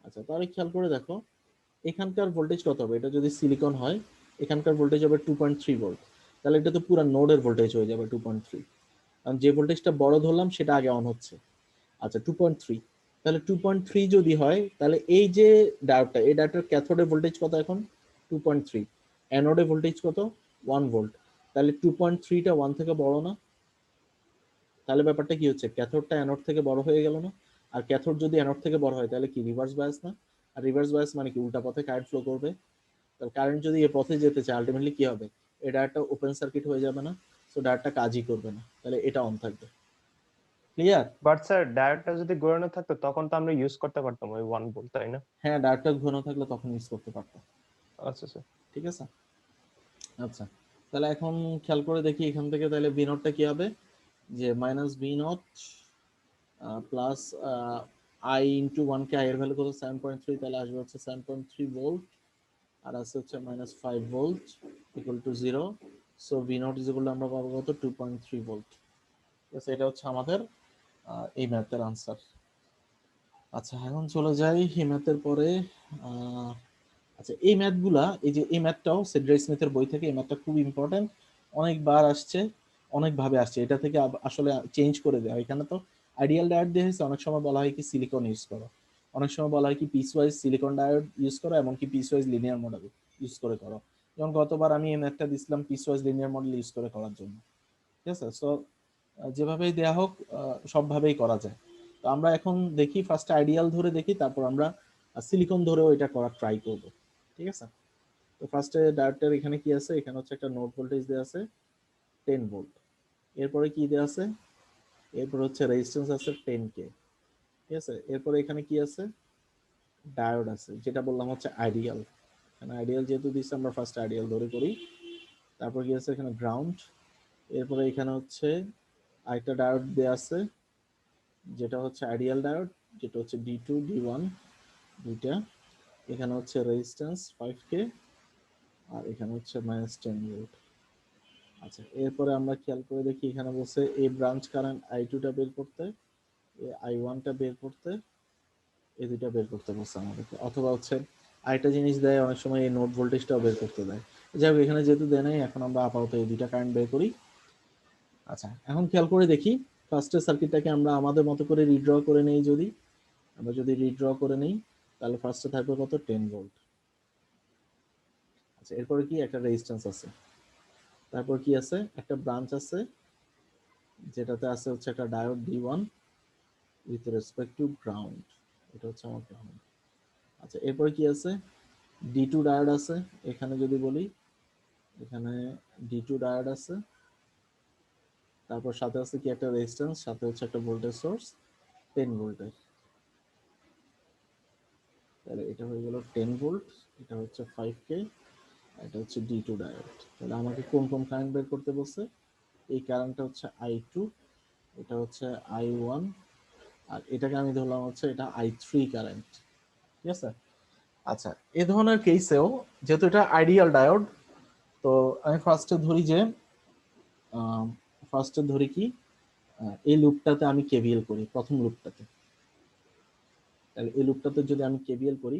আচ্ছা তাহলে খেয়াল করে দেখো এখানকার ভোল্টেজ কত হবে, এটা যদি সিলিকন হয় এখানকার ভোল্টেজ হবে 2.3 ভোল্ট, তাহলে এটা তো পুরো নোডের ভোল্টেজ হয়ে যাবে 2.3, কারণ যে ভোল্টেজটা বড় ধরলাম সেটা আগে অন হচ্ছে। আচ্ছা 2.3, তাহলে 2.3 যদি হয় তাহলে এই যে ডায়োডটা, এই ডায়োডটার ক্যাথোডের ভোল্টেজ কত এখন 2.3, অ্যানোডে ভোল্টেজ কত 1 ভোল্ট, তাহলে 2.3টা 1 থেকে বড় না? তাহলে ব্যাপারটা কি হচ্ছে, ক্যাথোডটা অ্যানোড থেকে বড় হয়ে গেল না? আর ক্যাথোড যদি অ্যানোড থেকে বড় হয় তাহলে কি রিভার্স বায়াস না? আর রিভার্স বায়াস মানে কি উল্টা পথে কারেন্ট ফ্লো করবে। তাহলে কারেন্ট যদি এই পথে যেতে চায় আলটিমেটলি কি হবে, এই ডায়োডটা ওপেন সার্কিট হয়ে যাবে না, সো ডায়োডটা কাজই করবে না, তাহলে এটা অন থাকবে। ক্লিয়ার? বাট স্যার ডায়োডটা যদি ঘোরানো থাকতো তখন তো আমরা ইউজ করতে পারতাম ওই 1 ভোল্ট, তাই না? হ্যাঁ ডায়োডটা ঘন থাকলে তখন ইউজ করতে পারতাম। আচ্ছা স্যার। ঠিক আছে, আচ্ছা তাহলে এখন খেয়াল করে দেখি এখান থেকে তাহলে ভি নটটা কি হবে, যে minus V naught plus I into 1 K I এর ভ্যালু কত 7.3, তাহলে আসবে হচ্ছে 7.3 ভোল্ট আর আছে হচ্ছে -5 volt equal to 0, so V naught is equal two আমরা পাবো কত 2.3 ভোল্ট। ঠিক আছে, এটা হচ্ছে আমাদের এই ম্যাথের আনসার। আচ্ছা এখন চলে যাই এই ম্যাথের পরে। আচ্ছা এই ম্যাথগুলা, এই যে এই ম্যাথটাও সেড্রাই স্মিথের বই থেকে, এই ম্যাথটা খুব ইম্পর্টেন্ট, অনেকবার আসছে, অনেকভাবে আসছে, এটা থেকে আসলে চেঞ্জ করে দেওয়া। এখানে তো আইডিয়াল ডায়োড দিয়ে হয়েছে, অনেক সময় বলা হয় কি সিলিকন ইউজ করো, অনেক সময় বলা হয় কি piecewise silicon diode use করো, এমনকি piecewise linear model use করে করো। যেমন গতবার আমি এই ম্যাথটা দিছিলাম piecewise linear model use করে করার জন্য। ঠিক আছে, সো যেভাবেই দেয়া হোক সবভাবেই করা যায়। তো আমরা এখন দেখি ফার্স্ট আইডিয়াল ধরে দেখি, তারপর আমরা সিলিকন ধরেও এটা করার ট্রাই করব। ঠিক আছে, তো ফার্স্টে ডায়োডটার এখানে কি আছে, এখানে হচ্ছে একটা নোড ভোল্টেজ দেওয়া আছে 10 ভোল্ট, এরপরে কি দেওয়া আছে, এরপর হচ্ছে রেজিস্ট্যান্স আছে 10k। ঠিক আছে, এরপরে এখানে কি আছে, ডায়োড আছে, যেটা বললাম হচ্ছে আইডিয়াল। এখানে আইডিয়াল যেহেতু দিচ্ছে আমরা ফার্স্ট আইডিয়াল ধরে করি। তারপর কি আছে এখানে গ্রাউন্ড, এরপরে এখানে হচ্ছে আরেকটা ডায়োড দেওয়া আছে যেটা হচ্ছে আইডিয়াল ডায়োড, যেটা হচ্ছে D2 D1 দুইটা, এখানে হচ্ছে রেজিস্ট্যান্স 5k আর এখানে হচ্ছে -10 ভোল্ট। আচ্ছা এরপরে আমরা খেয়াল করে দেখি এখানে বলছে এই ব্রাঞ্চ কারেন্ট I2 টা বের করতে, এই I1 টা বের করতে, এই দুইটা বের করতে বলছে আমাদেরকে, অথবা হচ্ছে আরেকটা জিনিস দেয় অনেক সময় এই নোড ভোল্টেজটাও বের করতে দেয়। যাই হোক এখানে যেহেতু দেয় নাই, এখন আমরা আপাতত এই দুইটা কারেন্ট বের করি। আচ্ছা এখন খেয়াল করে দেখি ফার্স্টের সার্কিটটাকে আমরা আমাদের মতো করে রিড্র করে নেই, যদি আমরা রিড্র করে নেই তাহলে ফার্স্টে থাকবে কত 10 ভোল্ট। আচ্ছা এরপরে কি একটা রেজিস্ট্যান্স আছে, তারপর কি আছে একটা ব্রাঞ্চ আছে যেটাতে আছে হচ্ছে একটা diode D1 with respect to ground, এটা হচ্ছে আমার গ্রাউন্ড। আচ্ছা এরপরে কি আছে D2 ডায়োড আছে, এখানে যদি বলি এখানে D2 ডায়োড আছে, তারপর সাথে আছে কি একটা রেজিস্ট্যান্স, সাথে হচ্ছে একটা ভোল্টেজ সোর্স 10 ভোল্টের, তাহলে এটা হয়ে গেল 10 ভোল্ট, এটা হচ্ছে 5k, এটা হচ্ছে D2 ডায়োড। তাহলে আমাকে কোন কোন কারেন্ট বের করতে বলছে, এই কারেন্টটা হচ্ছে I2, এটা হচ্ছে I1, আর এটাকে আমি ধরলাম হচ্ছে এটা I3 কারেন্ট। ঠিক আছে, আচ্ছা এই ধরনের কেসেও যেহেতু এটা আইডিয়াল ডায়োড, তো আমি ফার্স্টে ধরি যে ফার্স্টে ধরি কি এই লুপটাতে আমি কেভিএল করি, প্রথম লুপটাতে। তাহলে এই লুপটাতে যদি আমি কেভিএল করি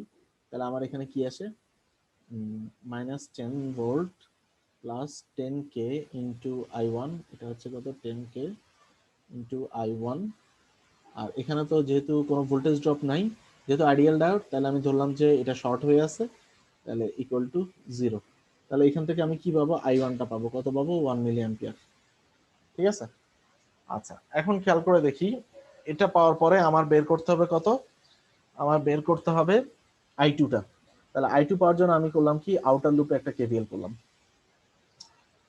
তাহলে আমার এখানে কি আসে, -10 volt plus 10k into I1, এটা হচ্ছে কত 10k ইন্টু I1। আর এখানে তো যেহেতু কোনো ভোল্টেজ ড্রপ নাই, যেহেতু আইডিয়াল ডায়োড, তাহলে আমি ধরলাম যে এটা শর্ট হয়ে আছে, তাহলে ইকুয়াল টু 0। তাহলে এখান থেকে আমি কি পাবো, I1টা পাবো, কত পাবো, 1 মিলি অ্যাম্পিয়ার। ঠিক আছে। আচ্ছা, এখন খেয়াল করে দেখি, এটা পাওয়ার পরে আমার বের করতে হবে কত, আমার বের করতে হবে I2টা। তাহলে I2 পাওয়ার জন্য আমি করলাম কি, আউটার লুপে একটা কেভিএল করলাম।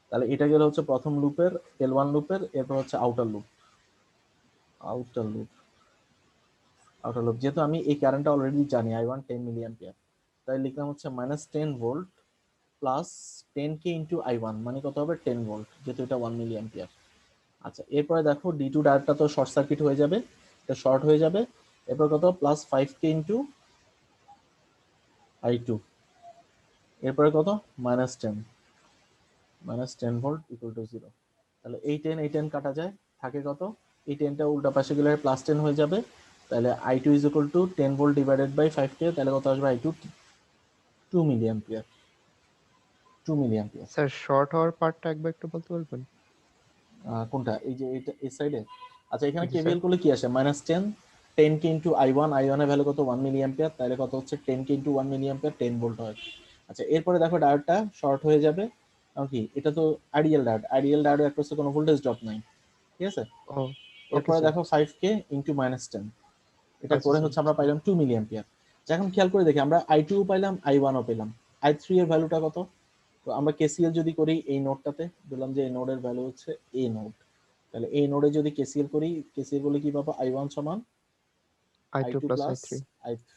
তাহলে এটা গেল হচ্ছে প্রথম লুপের, L1 লুপের, এরপর হচ্ছে outer loop, outer loop, outer loop. যেহেতু আমি এই কারেন্টটা অলরেডি জানি I1 10 মিলি অ্যাম্পিয়ার, তাই লিখলাম হচ্ছে -10 volt plus 10k into I1, মানে কত হবে 10 ভোল্ট, যেহেতু এটা 1 মিলি অ্যাম্পিয়ার। আচ্ছা, এরপরে দেখো D2 ডায়োডটা তো শর্ট সার্কিট হয়ে যাবে, এটা শর্ট হয়ে যাবে। এরপর কত, প্লাস 5k ইন্টু I2, এরপরে কত, -10, -10 ভোল্ট ইকুয়াল টু 0। তাহলে এই 10 কাটা যায়, থাকে কত, এই 10টা উল্টা পাশে গেলে +10 হয়ে যাবে। তাহলে I2 is equal to 10 volt divided by 5k, তাহলে কত আসবে I2, 2 milliampere, 2 milliampere. Sir short হওয়ার পার্টটা একবার একটু বলতে পারবেন? কোনটা, এই যে এটা এই সাইডে। আচ্ছা, এখানে জি, কেভিএল স্যার। করলে কি আসে, -10, 10k ইন্টু I1, I1 এর ভ্যালু কত, 1 মিলি অ্যাম্পিয়ার, তাহলে কত হচ্ছে 10k ইন্টু 1 মিলি অ্যাম্পিয়ার, 10 ভোল্ট হয়। আচ্ছা, এরপরে দেখো ডায়োডটা শর্ট হয়ে যাবে, কারণ কি, এটা তো আইডিয়াল ডায়োড, আইডিয়াল ডায়োডের অ্যাক্রসে কোনো ভোল্টেজ ড্রপ নাই। ঠিক আছে। ও, ওকে এরপরে স্যার। দেখো 5k ইন্টু -10, এটা আচ্ছা করে স্যার। হচ্ছে আমরা পাইলাম 2 মিলি অ্যাম্পিয়ার। এখন খেয়াল করে দেখি, আমরা I2 পাইলাম, I1 ও পেলাম, I3 এর ভ্যালুটা কত। তো আমরা কেসিএল যদি করি এই নোডটাতে, বললাম যে এই নোডের ভ্যালু হচ্ছে এই নোড, তাহলে এই নোডে যদি কেসিএল করি, কেসিএল করলে কি পাবো, I1 সমান I2 I2 plus plus I3। I3।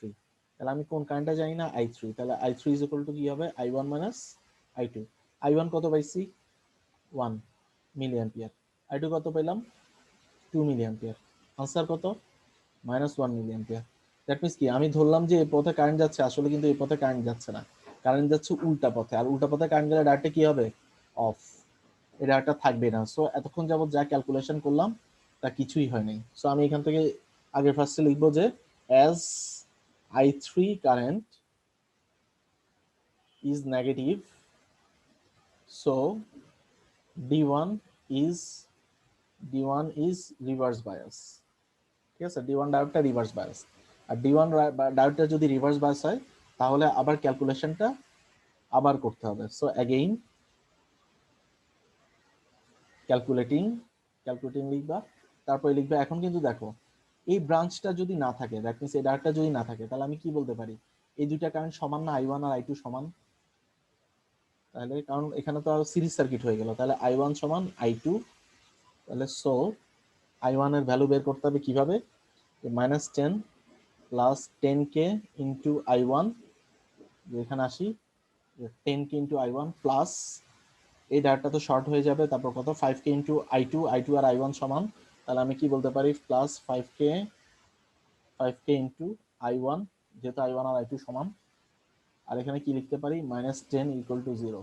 তাহলে আমি কোন কারেন্টটা জানি না, I3, তাহলে I3 ইজ ইকুয়াল টু কি হবে, I1 মাইনাস I2। I1 কত পাইছি, 1 মিলি অ্যাম্পিয়ার, I2 কত পেলাম, 2 মিলি অ্যাম্পিয়ার। আনসার কত, -1 মিলি অ্যাম্পিয়ার। দ্যাট মিন্স কি, আমি ধরলাম যে এই পথে কারেন্ট যাচ্ছে, আসলে কিন্তু এই পথে কারেন্ট যাচ্ছে না, কারেন্ট যাচ্ছে উল্টা পথে, আর উল্টা পথে কারেন্ট গেলে ডায়োডটা কি হবে, অফ, এই ডায়োডটা থাকবে না। সো এতক্ষণ যাবত যা ক্যালকুলেশন করলাম তা কিছুই হয় নাই। সো আমি এখান থেকে আগে ফার্স্টে লিখবো যে as I3 current is negative, so D1 is reverse bias. ঠিক আছে, D1 ডায়োডটা রিভার্স বায়াস, আর D1 ডায়োডটা যদি রিভার্স বায়াস হয়, তাহলে আবার ক্যালকুলেশনটা আবার করতে হবে। সো অ্যাগেইন ক্যালকুলেটিং লিখবা, তারপরে লিখবা। এখন কিন্তু দেখো, এই ব্রাঞ্চটা যদি না থাকে, দ্যাট মিন্স এই ডায়োডটা যদি না থাকে, তাহলে আমি কি বলতে পারি, এই দুইটা কারেন্ট সমান না, I1 আর I2 সমান। তাহলে কারণ এখানে তো সিরিজ সার্কিট হয়ে গেল, তাহলে I1 সমান I2। তাহলে সো I1 এর ভ্যালু বের করতে হবে কিভাবে, -10 প্লাস 10k ইন্টু I1, এখানে আসি, 10k ইন্টু I1 প্লাস এই ডায়োডটা তো শর্ট হয়ে যাবে, তারপর কত, 5k ইন্টু I2, আর I1 সমান, তাহলে আমি কি বলতে পারি, প্লাস 5k ইন্টু I1, যেহেতু I1 আর I2 সমান। আর এখানে কি লিখতে পারি, -10 equal to 0,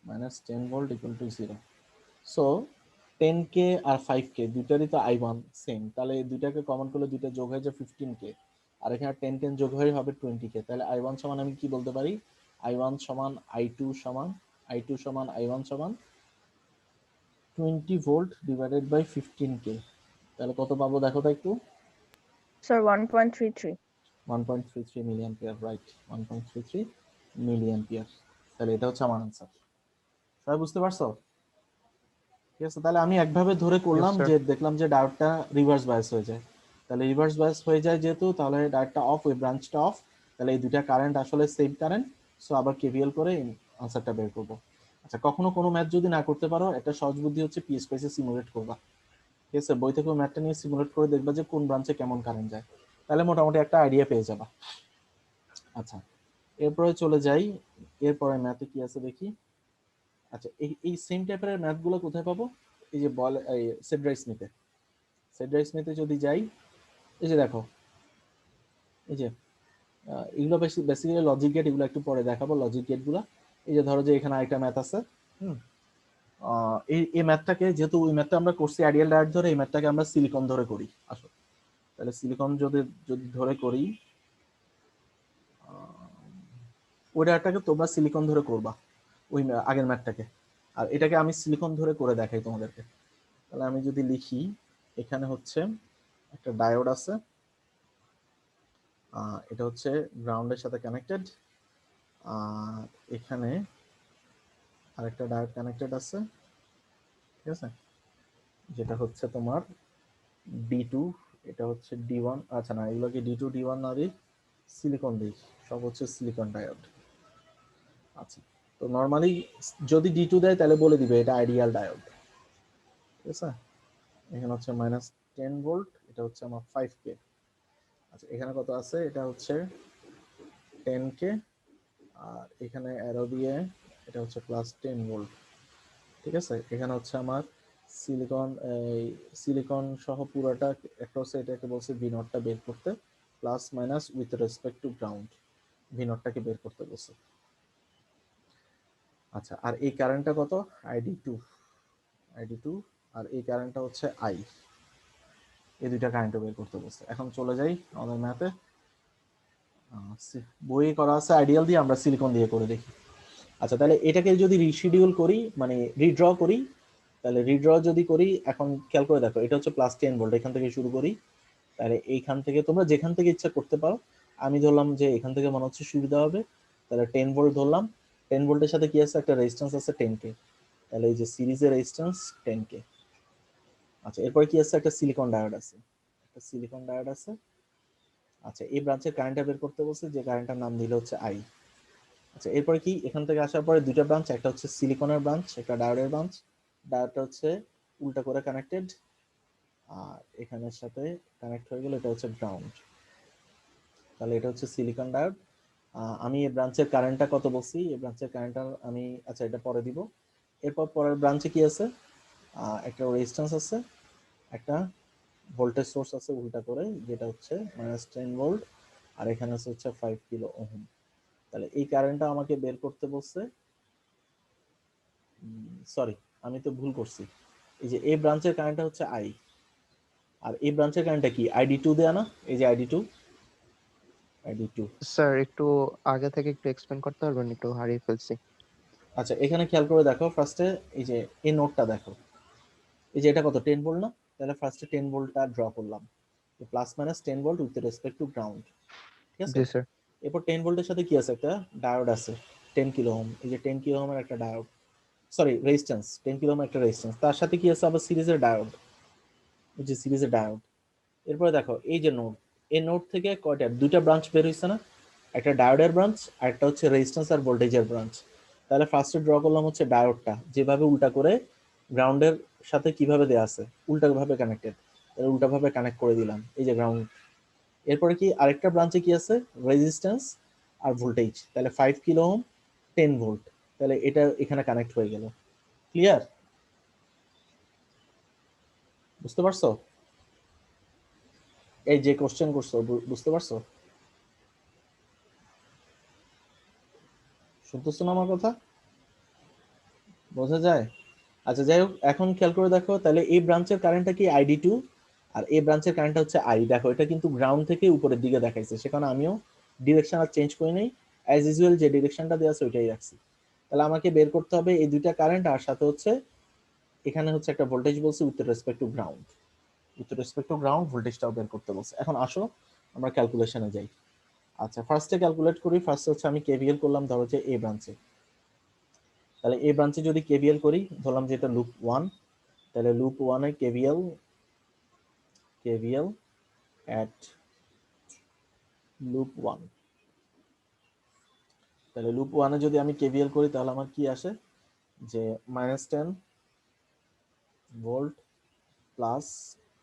-10 volt equal to 0। So 10k আর 5k দুইটারই তো I1 সেম, তাহলে এই দুইটাকে কমন করলে দুইটা যোগ হয়ে যায় 15k, আর এখানে 10 যোগ হয়ে হবে 20k। তাহলে I1 সমান আমি কি বলতে পারি, I1 সমান I2 সমান I1 সমান 20 ভোল্ট ডিভাইডেড বাই 15k। তাহলে কত পাবো দেখো তো একটু, sir 1.33। 1.33 milliampere, right, 1.33 milliampere. তাহলে এটা হচ্ছে আমার আনসার। সবাই বুঝতে পারছো? ঠিক আছে, তাহলে আমি একভাবে ধরে করলাম স্যার। যে দেখলাম যে ডায়োডটা রিভার্স বায়াস হয়ে যায়, তাহলে রিভার্স বায়াস হয়ে যায় যেহেতু, তাহলে ডায়োডটা অফ, ওই ব্রাঞ্চটা অফ, তাহলে এই দুইটা কারেন্ট আসলে সেম কারেন্ট। সো আবার কেভিএল করে আনসারটা বের করব। আচ্ছা, কখনো কোনো ম্যাথ যদি না করতে পারো, একটা সহজ বুদ্ধি হচ্ছে পিএসপিএসে সিমুলেট করবা। ঠিক আছে, বই থেকে ম্যাথটা নিয়ে সিমুলেট করে দেখবা যে কোন ব্রাঞ্চে কেমন কারেন্ট যায়, তাহলে মোটামুটি একটা আইডিয়া পেয়ে যাবা। আচ্ছা, এরপরে চলে যাই, এরপরে ম্যাথে কি আছে দেখি। আচ্ছা, এই সেম টাইপের ম্যাথগুলো কোথায় পাবো, এই যে বল, এই সেডরাই স্মিথে যদি যাই, এই যে দেখো, এই যে এগুলো বেসিক্যালি লজিক গেট, এগুলো একটু পরে দেখাবো লজিক গেটগুলো। এই যে ধরো যে এখানে আরেকটা ম্যাথ আছে, এই ম্যাথটাকে, যেহেতু ওই ম্যাথটা আমরা করছি আইডিয়াল ডায়োড ধরে, এই ম্যাথটাকে আমরা সিলিকন ধরে করি আসলে। তাহলে সিলিকন যদি ধরে করি, ওই ডায়োডটাকে তোমরা সিলিকন ধরে করবা, ওই আগের ম্যাথটাকে। আর এটাকে আমি সিলিকন ধরে করে দেখাই তোমাদেরকে। তাহলে আমি যদি লিখি, এখানে হচ্ছে একটা ডায়োড আছে, এটা হচ্ছে গ্রাউন্ডের সাথে কানেক্টেড, আর এখানে আরেকটা ডায়োড কানেক্টেড আছে, ঠিক আছে, যেটা হচ্ছে তোমার D2, এটা হচ্ছে D1। আচ্ছা না, এগুলোকে D2 D1 না দিই, সিলিকন দিই, সব হচ্ছে সিলিকন ডায়োড। আচ্ছা, তো নর্মালি যদি D2 দেয় তাহলে বলে দিবে এটা আইডিয়াল ডায়োড, ঠিক আছে। এখানে হচ্ছে -10 ভোল্ট, এটা হচ্ছে আমার 5K। আচ্ছা, এখানে কত আছে, এটা হচ্ছে 10K, আর এখানে অ্যারো দিয়ে এটা হচ্ছে +10 ভোল্ট, ঠিক আছে। এখানে হচ্ছে আমার সিলিকন সহ পুরোটা একটা হচ্ছে, এটাকে বলছে ভি নটটা বের করতে, plus minus with respect to ground, V নটটাকে বের করতে বলছে। আচ্ছা, আর এই কারেন্টটা কত, ID2, আর এই কারেন্টটা হচ্ছে I, এই দুইটা কারেন্টও বের করতে বলছে। এখন চলে যাই আমাদের ম্যাথে, বইয়ে করা আছে আইডিয়াল দিয়ে, আমরা সিলিকন দিয়ে করে দেখি। আচ্ছা, তাহলে এটাকে যদি রিশিডিউল করি, মানে রিড্র করি, তাহলে রিড্র যদি করি, এখন খেয়াল করে দেখো, এটা হচ্ছে +10 ভোল্ট, এখান থেকে শুরু করি। তাহলে এইখান থেকে তোমরা যেখান থেকে ইচ্ছা করতে পারো, আমি ধরলাম যে এখান থেকে মনে হচ্ছে সুবিধা হবে, তাহলে 10 ভোল্ট ধরলাম। 10 ভোল্টের সাথে কি আছে, একটা রেজিস্ট্যান্স আছে 10K, তাহলে এই যে সিরিজের রেজিস্ট্যান্স 10K। আচ্ছা, এরপর কি আছে, একটা সিলিকন ডায়োড আছে, আচ্ছা, এই ব্রাঞ্চের কারেন্টটা বের করতে বলছে, যে কারেন্টটার নাম দিলে হচ্ছে I। আচ্ছা, এরপর কি, এখান থেকে আসার পরে দুইটা ব্রাঞ্চ, একটা হচ্ছে সিলিকনের ব্রাঞ্চ, একটা ডায়োডের ব্রাঞ্চ। ডায়োডটা হচ্ছে উল্টা করে কানেক্টেড, আর এখানের সাথে কানেক্ট হয়ে গেল, এটা হচ্ছে গ্রাউন্ড। তাহলে এটা হচ্ছে সিলিকন ডায়োড। আমি এই ব্রাঞ্চের কারেন্টটা কত বলছি, এই ব্রাঞ্চের কারেন্টটা আমি, আচ্ছা, এটা পরে দিব। এরপর পরের ব্রাঞ্চে কি আছে, একটা রেজিস্ট্যান্স আছে, একটা ভোল্টেজ সোর্স আছে উল্টা করে, যেটা হচ্ছে -10 ভোল্ট, আর এখানে হচ্ছে 5 কিলো ওহম। তাহলে এই কারেন্টটা আমাকে বের করতে বলছে, সরি আমি তো ভুল করছি, এই যে এই ব্রাঞ্চের কারেন্টটা হচ্ছে I, আর এই ব্রাঞ্চের কারেন্টটা কি ID2 দেয়া না, এই যে ID2। স্যার একটু আগে থেকে একটু এক্সপ্লেন করতে পারবেন, একটু হারিয়ে ফেলছি। আচ্ছা, এখানে খেয়াল করে দেখো, ফার্স্টে এই যে এই নোটটা দেখো, এই যে এটা কত 10 ভোল্ট না, তাহলে ফার্স্টে 10 ভোল্টটা ড্র করলাম, +-10 volt with respect to ground, ঠিক আছে। জি স্যার। এরপর 10 ভোল্টের সাথে কি আছে, একটা ডায়োড আছে 10 কিলো ওহম, এই যে 10 কিলো ওহমের একটা ডায়োড, সরি রেজিস্ট্যান্স 10 কিলো ওহমের একটা রেজিস্ট্যান্স, তার সাথে কি আছে আবার সিরিজের ডায়োড, এই যে সিরিজের ডায়োড। এরপরে দেখো এই যে নোড, এই নোড থেকে কয়টা, দুইটা ব্রাঞ্চ বের হইছে না, একটা ডায়োডের ব্রাঞ্চ আর একটা হচ্ছে রেজিস্ট্যান্স আর ভোল্টেজের ব্রাঞ্চ। তাহলে ফার্স্টে ড্র করলাম হচ্ছে ডায়োডটা, যেভাবে উল্টা করে গ্রাউন্ডের সাথে কিভাবে দেয়া আছে, উল্টা ভাবে কানেক্টেড, তাহলে উল্টা ভাবে কানেক্ট করে দিলাম, এই যে গ্রাউন্ড। এরপরে কি আরেকটা ব্রাঞ্চে কি আছে, রেজিস্ট্যান্স আর ভোল্টেজ, তাহলে 5 কিলো ওহম 10 ভোল্ট, তাহলে এটা এখানে কানেক্ট হয়ে গেল। ক্লিয়ার, বুঝতে পারছো, এই যে কোশ্চেন করছো বুঝতে পারছো, শুনতেছো না আমার কথা, বোঝা যায়? আচ্ছা, যাই হোক, এখন খেয়াল করে দেখো, তাহলে এই ব্রাঞ্চের কারেন্টটা কি ID2, আর এই ব্রাঞ্চের কারেন্টটা হচ্ছে I। দেখো, এটা কিন্তু গ্রাউন্ড থেকে উপরের দিকে দেখাইছে, সেখানে আমিও ডিরেকশন আর চেঞ্জ করি নাই, অ্যাজ ইউজুয়াল যে ডিরেকশনটা দেওয়া আছে ওইটাই রাখছি। তাহলে আমাকে বের করতে হবে এই দুইটা কারেন্ট, আর সাথে হচ্ছে এখানে হচ্ছে একটা ভোল্টেজ বলছে উইথ রেসপেক্ট টু গ্রাউন্ড, ভোল্টেজটাও বের করতে বলছে। এখন আসো আমরা ক্যালকুলেশনে যাই। আচ্ছা, ফার্স্টে ক্যালকুলেট করি, ফার্স্টে হচ্ছে আমি কেভিএল করলাম, ধরো যে এই ব্রাঞ্চে, তাহলে এই ব্রাঞ্চে যদি কেভিএল করি, ধরলাম যে এটা লুপ 1, তাহলে loop 1 A KVL at loop 1, তাহলে লুপ 1 এ যদি আমি কেভিএল করি, তাহলে আমার কি আসে, যে -10 volt plus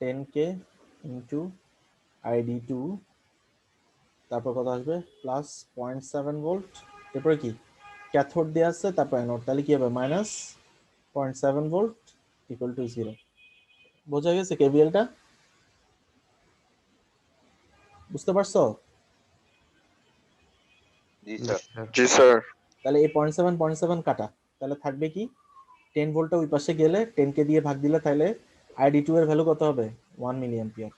10K into ID2, তারপর কত আসবে, প্লাস 0.7 ভোল্ট, এরপরে কি ক্যাথোড দেওয়া আছে, তারপর অ্যানোড, তাহলে কি হবে -0.7 ভোল্ট ইকুয়াল টু 0। বোঝা গেছে কেভিএলটা, বুঝতে পারছো? জি স্যার। তাহলে এই 0.7 কাটা, তাহলে থাকবে কি 10 ভোল্টটা ওই পাশে গেলে 10K দিয়ে ভাগ দিলে, তাহলে ID2 এর ভ্যালু কত হবে, 1 মিলি অ্যাম্পিয়ার।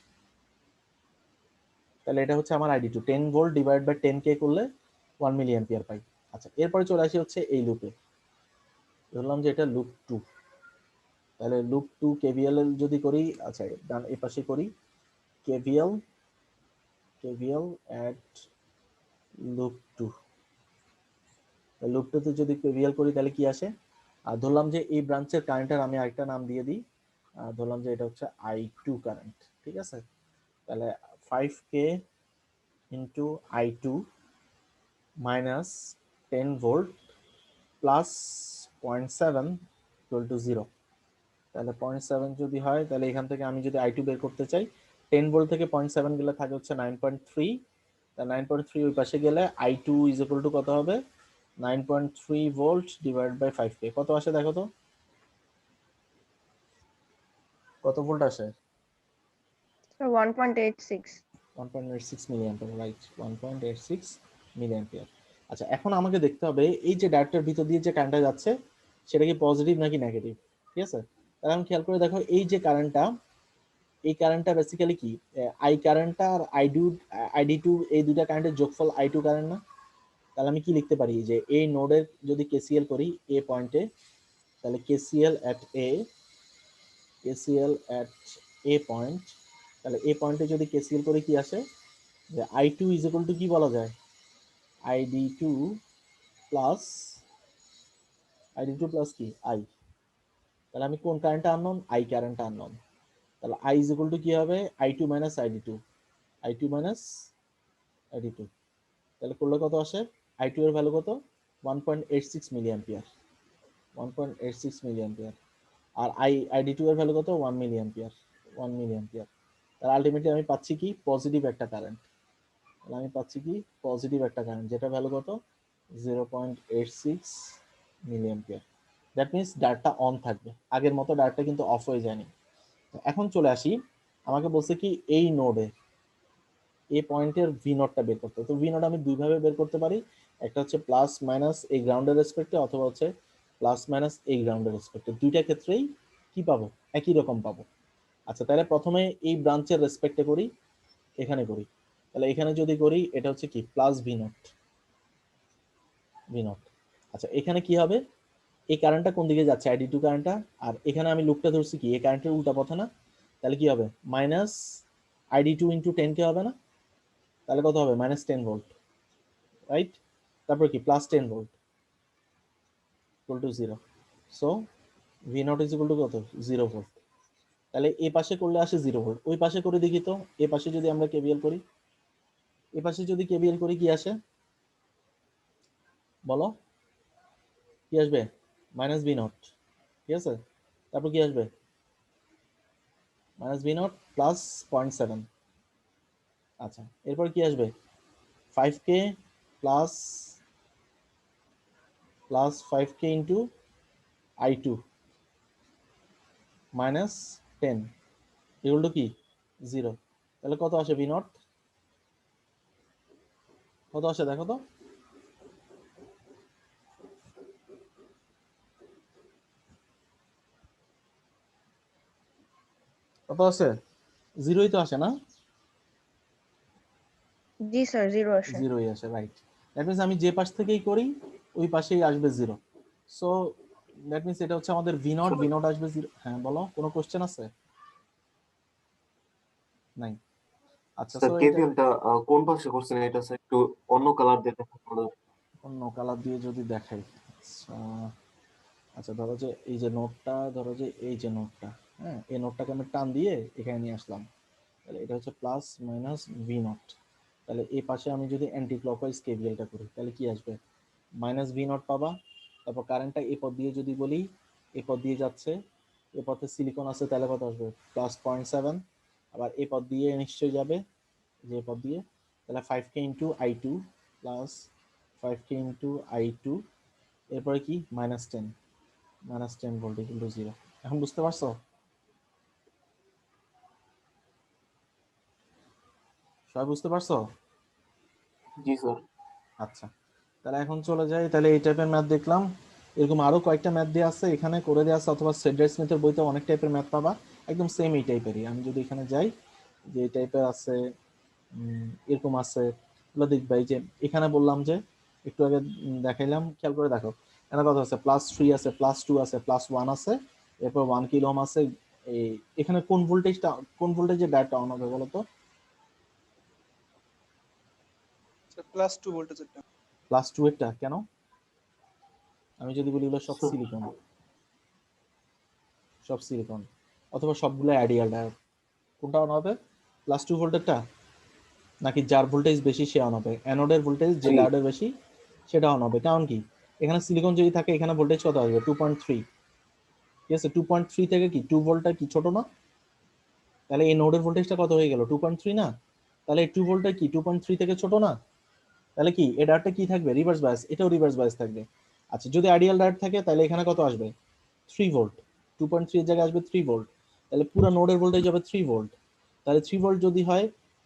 তাহলে এটা হচ্ছে আমার ID2, 10 volt divide by 10K করলে 1 মিলি অ্যাম্পিয়ার পাই। আচ্ছা, এরপরে চলে আসি হচ্ছে এই লুপে। ধরলাম যে এটা লুপ 2, তাহলে লুপ 2 কেভিএল যদি করি, আচ্ছা ডান এই পাশে করি কেভিএল এট লুপ 2। লুপ 2 তে যদি কেভিএল করি তাহলে কি আসে? আর ধরলাম যে এই ব্রাঞ্চের কারেন্টের আমি আরেকটা নাম দিয়ে দিই, ধরলাম যে এটা হচ্ছে I2 কারেন্ট, ঠিক আছে? তাহলে 5k into I2 minus 10 volt plus 0.7 equal to 0। তাহলে 0.7 যদি হয় তাহলে এখান থেকে আমি যদি I2 বের করতে চাই, 10 ভোল্ট থেকে 0.7 গেলে থাকে হচ্ছে 9.3। তা 9.3 ওই পাশে গেলে I2 ইজ ইকুয়াল টু কত হবে? 9.3 ভোল্ট ডিভাইড বাই 5k। কত আসে দেখো তো, কত ভোল্ট আসে? So 1.86. 1.86 milliampere, right, 1.86 milliampere. আচ্ছা, এখন আমাকে দেখতে হবে এই যে ডায়োডটার ভিতর দিয়ে যে কারেন্টটা যাচ্ছে সেটা কি পজিটিভ নাকি নেগেটিভ, ঠিক আছে? তাহলে আমি খেয়াল করে দেখো এই যে কারেন্টটা, এই কারেন্টটা বেসিক্যালি কি, আই কারেন্টটা আর আইডি2 এই দুইটা কারেন্টের যোগফল I2 কারেন্ট না? তাহলে আমি কি লিখতে পারি যে এই নোডের যদি কেসিএল করি এ পয়েন্টে, তাহলে কেসিএল এট এ পয়েন্ট, তাহলে এ পয়েন্টে যদি কেসিএল করে কি আসে যে I2 ইজ ইকুয়াল টু কি বলা যায়, ID2 প্লাস কি I। তাহলে আমি কোন কারেন্টটা আননোন? I কারেন্টটা আননোন। তাহলে I ইজ ইকুয়াল টু কি হবে? I2 মাইনাস ID2, তাহলে করলে কত আসে? I2 এর ভ্যালু কত? 1.86 মিলিঅ্যাম্পিয়ার, 1.86 মিলিঅ্যাম্পিয়ার। আর ID2 এর ভ্যালু কত? 1 মিলিঅ্যাম্পিয়ার। তাহলে আলটিমেটলি আমি পাচ্ছি কি পজিটিভ একটা কারেন্ট। তাহলে আমি পাচ্ছি কি পজিটিভ একটা কারেন্ট, যেটা ভ্যালু কত? 0.86 মিলিঅ্যাম্পিয়ার। দ্যাট মিন্স ডায়োডটা অন থাকবে, আগের মতো ডায়োডটা কিন্তু অফ হয়ে যায়নি। এখন চলে আসি, আমাকে বলছে কি এই নোডে এই পয়েন্টের ভি নটটা বের করতে। তো ভি নট আমি দুইভাবে বের করতে পারি, একটা হচ্ছে প্লাস মাইনাস এই গ্রাউন্ডের রেসপেক্টে, অথবা হচ্ছে প্লাস মাইনাস এই গ্রাউন্ডের রেসপেক্টে। দুইটা ক্ষেত্রেই কি পাবো? একই রকম পাবো। আচ্ছা, তাহলে প্রথমে এই ব্রাঞ্চের রেসপেক্টে করি, এখানে করি। তাহলে এখানে যদি করি এটা হচ্ছে কি প্লাস ভি নট। আচ্ছা, এখানে কি হবে? এই কারেন্টটা কোন দিকে যাচ্ছে? ID2 কারেন্টটা। আর এখানে আমি লুপটা ধরছি কি এই কারেন্টের উল্টা পথে না? তাহলে কি হবে? মাইনাস ID2 ইন্টু 10k হবে না? তাহলে কত হবে? Minus 10 volt, right? তারপর কি plus 10 volt equal to 0। So V naught is equal two কত? 0 ভোল্ট। তাহলে এই পাশে করলে আসে 0 ভোল্ট, ওই পাশে করে দেখি তো। এই পাশে যদি আমরা কেভিএল করি, এই পাশে যদি কেভিএল করি কি আসে বলো? কি আসবে? মাইনাস ভি নট, ঠিক আছে? তারপর কি আসবে? Minus V naught plus 0.7। আচ্ছা, এরপর কি আসবে? 5k plus 5k into I2 minus 10 equal two কি 0। তাহলে কত আসে ভি নট? কত আসে দেখো তো? কত আসে? 0ই তো আসে না? জি স্যার, 0 আসে। 0ই আসে, রাইট। দ্যাট মিন্স আমি যে পাশ থেকেই করি ওই পাশেই আসবে 0। সো দ্যাট মিন্স এটা হচ্ছে আমাদের ভি নট আসবে 0। হ্যাঁ বলো, কোনো কোশ্চেন আছে? নাই। আচ্ছা, স্যার সো এটা কেভিএলটা কোন পাশে করছেন এটা স্যার একটু অন্য কালার দিয়ে দেখাতে। অন্য কালার দিয়ে যদি দেখাই, আচ্ছা আচ্ছা, ধরো যে এই যে নোটটা, ধরো যে এই যে নোটটা, হ্যাঁ এই নোটটাকে আমি টান দিয়ে এখানে নিয়ে আসলাম। তাহলে এটা হচ্ছে প্লাস মাইনাস ভি নট। তাহলে এই পাশে আমি যদি অ্যান্টি ক্লকওয়াইজ কেভিএলটা করি তাহলে কি আসবে? মাইনাস ভি নট পাবা। তারপর কারেন্টটা এই পথ দিয়ে যদি বলি, এই পথ দিয়ে যাচ্ছে, এই পথে সিলিকন আছে, তাহলে কত আসবে? প্লাস 0.7। আবার এই পথ দিয়ে নিশ্চয়ই যাবে, যে পথ দিয়ে, তাহলে 5k into I2 plus 5k into I2, এরপরে কি মাইনাস 10 ভোল্ট ইকুয়াল টু 0। এখন বুঝতে পারছো? সবাই বুঝতে পারছো? জি স্যার। আচ্ছা, তাহলে এখন চলে যাই। তাহলে এই টাইপের ম্যাথ দেখলাম, এরকম আরো কয়েকটা ম্যাথ দেওয়া আছে এখানে করে দেওয়া আছে, অথবা সেডার স্মিথের বইতে অনেক টাইপের ম্যাথ পাবা, একদম সেম এই টাইপেরই। আমি যদি এখানে যাই, যে এই টাইপের আছে, এরকম আছে, এগুলো দেখবা। এই যে এখানে বললাম যে একটু আগে দেখাইলাম, খেয়াল করে দেখো এখানে কত আছে, +3 আছে, +2 আছে, +1 আছে, এরপর 1 কিলো ওহম আছে। এই এখানে কোন ভোল্টেজটা, কোন ভোল্টেজের ডায়োডটা অন হবে বলো তো? +2 ভোল্টেজেরটা। +2 এরটা কেন? আমি যদি বলি এগুলো সব সিলিকন, সব সিলিকন, অথবা সবগুলো আইডিয়াল ডায়োড, কোনটা অন হবে? +2 ভোল্টেরটা, নাকি যার ভোল্টেজ বেশি সে অন হবে? অ্যানোডের ভোল্টেজ যে ডায়োডের বেশি সেটা অন হবে। কারণ কি, এখানে সিলিকন যদি থাকে এখানে ভোল্টেজ কত আসবে? 2.3। ঠিক আছে, 2.3 থেকে কি 2 ভোল্টটা কি ছোট না? তাহলে এই নোডের ভোল্টেজটা কত হয়ে গেল? 2.3 না? তাহলে এই 2 ভোল্টটা কি 2.3 থেকে ছোট না? তাহলে কি এই ডায়োডটা কি থাকবে? রিভার্স বায়াস, এটাও রিভার্স বায়াস থাকবে। আচ্ছা, যদি আইডিয়াল ডায়োড থাকে তাহলে এখানে কত আসবে? 3 ভোল্ট। 2.3 এর জায়গায় আসবে 3 ভোল্ট। তাহলে পুরো নোডের ভোল্টেজ হবে 3 ভোল্ট। তাহলে 3 ভোল্ট যদি হয়,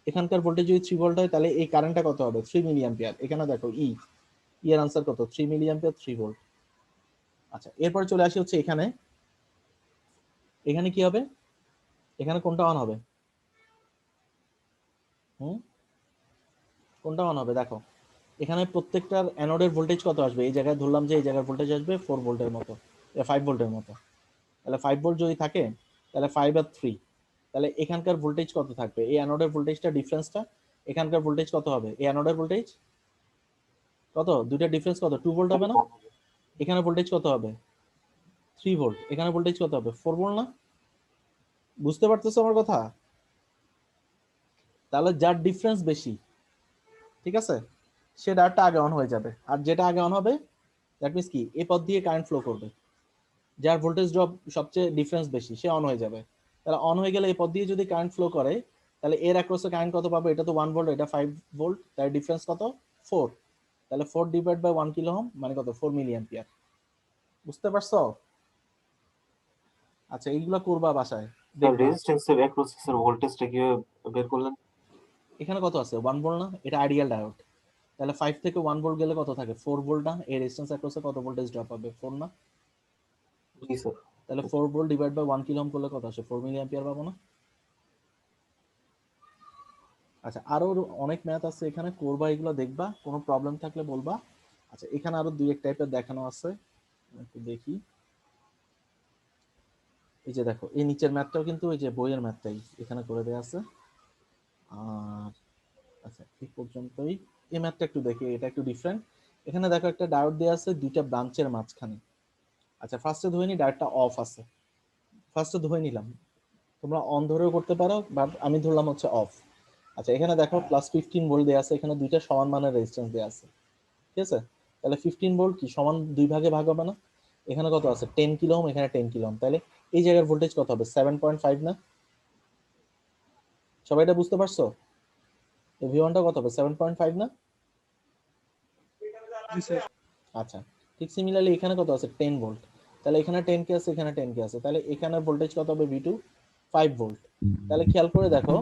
এখানকার ভোল্টেজ যদি 3 ভোল্ট হয়, তাহলে এই কারেন্টটা কত হবে? 3 মিলি অ্যাম্পিয়ার। এখানে দেখো এর আনসার কত? 3 মিলি অ্যাম্পিয়ার, 3 ভোল্ট। আচ্ছা, এরপর চলে আসি হচ্ছে এখানে। এখানে কি হবে? এখানে কোনটা অন হবে? কোনটা অন হবে? দেখো এখানে প্রত্যেকটার অ্যানোডের ভোল্টেজ কত আসবে? এই জায়গায় ধরলাম যে এই জায়গার ভোল্টেজ আসবে 4 ভোল্টের মতো, 5 ভোল্টের মতো। তাহলে 5 ভোল্ট যদি থাকে তাহলে 5 আর 3, তাহলে এখানকার ভোল্টেজ কত থাকবে? এই অ্যানোডের ভোল্টেজটা ডিফারেন্সটা, এখানকার ভোল্টেজ কত হবে? এই অ্যানোডের ভোল্টেজ কত? দুইটা ডিফারেন্স কত? 2 ভোল্ট হবে না? এখানে ভোল্টেজ কত হবে? 3 ভোল্ট। এখানে ভোল্টেজ কত হবে? 4 ভোল্ট না? বুঝতে পারতেছো আমার কথা? তাহলে যার ডিফারেন্স বেশি, ঠিক আছে, সে ডায়োডটা আগে অন হয়ে যাবে। আর যেটা আগে অন হবে দ্যাট মিন্স কি এই পথ দিয়ে কারেন্ট ফ্লো করবে। যার ভোল্টেজ ড্রপ সবচেয়ে ডিফারেন্স বেশি সে অন হয়ে যাবে। তাহলে অন হয়ে গেলে এই পথ দিয়ে যদি কারেন্ট ফ্লো করে, তাহলে এর অ্যাক্রসে কারেন্ট কত পাবে? এটা তো 1 ভোল্ট, এটা 5 ভোল্ট, তার ডিফারেন্স কত? 4। তাহলে 4 ডিভাইড বাই 1 কিলো ওহম মানে কত? 4 মিলি অ্যাম্পিয়ার। বুঝতে পারছো? আচ্ছা, এইগুলো করবা বাসায়, দেখবা। রেজিস্ট্যান্সের অ্যাক্রসের ভোল্টেজটা কিভাবে বের করলেন? এখানে কত আছে? 1 ভোল্ট না? এটা আইডিয়াল ডায়োড। তাহলে 5 থেকে 1 ভোল্ট গেলে কত থাকে? 4 ভোল্ট না? এই রেজিস্ট্যান্স অ্যাক্রসে কত ভোল্টেজ ড্রপ হবে? 4 না? জি স্যার। তাহলে 4 volt divide by 1 kilo ohm করলে কত আসে? 4 মিলি অ্যাম্পিয়ার পাবো না? আচ্ছা, আরো অনেক ম্যাথ আছে এখানে, করবা, এগুলো দেখবা, কোনো প্রবলেম থাকলে বলবা। আচ্ছা, এখানে আরো দুই এক টাইপের দেখানো আছে, একটু দেখি। এই যে দেখো, এই নিচের ম্যাথটাও কিন্তু ওই যে বইয়ের ম্যাথটাই এখানে করে দেওয়া আছে। আর আচ্ছা, এই পর্যন্তই। এই ম্যাথটা একটু দেখি, এটা একটু ডিফারেন্ট। এখানে দেখো একটা ডায়োড দেওয়া আছে দুইটা ব্রাঞ্চের মাঝখানে। আচ্ছা, ফার্স্টে ধরে নি ডায়োডটা অফ আছে, ফার্স্টে ধরে নিলাম। তোমরা অন ধরেও করতে পারো, বাট আমি ধরলাম হচ্ছে অফ। আচ্ছা, এখানে দেখো +15 ভোল্ট দেওয়া আছে, এখানে দুইটা সমান মানের রেজিস্ট্যান্স দেওয়া আছে, ঠিক আছে। তাহলে 15 ভোল্ট কি সমান দুই ভাগে ভাগ হবে না? এখানে কত আছে? 10 কিলো ওহম, এখানে 10 কিলো ওহম। তাহলে এই জায়গার ভোল্টেজ কত হবে? 7.5 না? সবাই এটা বুঝতে পারছো? এই V1টা কত হবে? 7.5 না? জি স্যার। আচ্ছা, ঠিক সিমিলারলি এখানে কত আছে? 10 ভোল্ট। তাহলে এখানে 10 কে আছে, এখানে 10 কে আছে, তাহলে এখানে ভোল্টেজ কত হবে? V2 5 volt. তাহলে খেয়াল করে দেখো,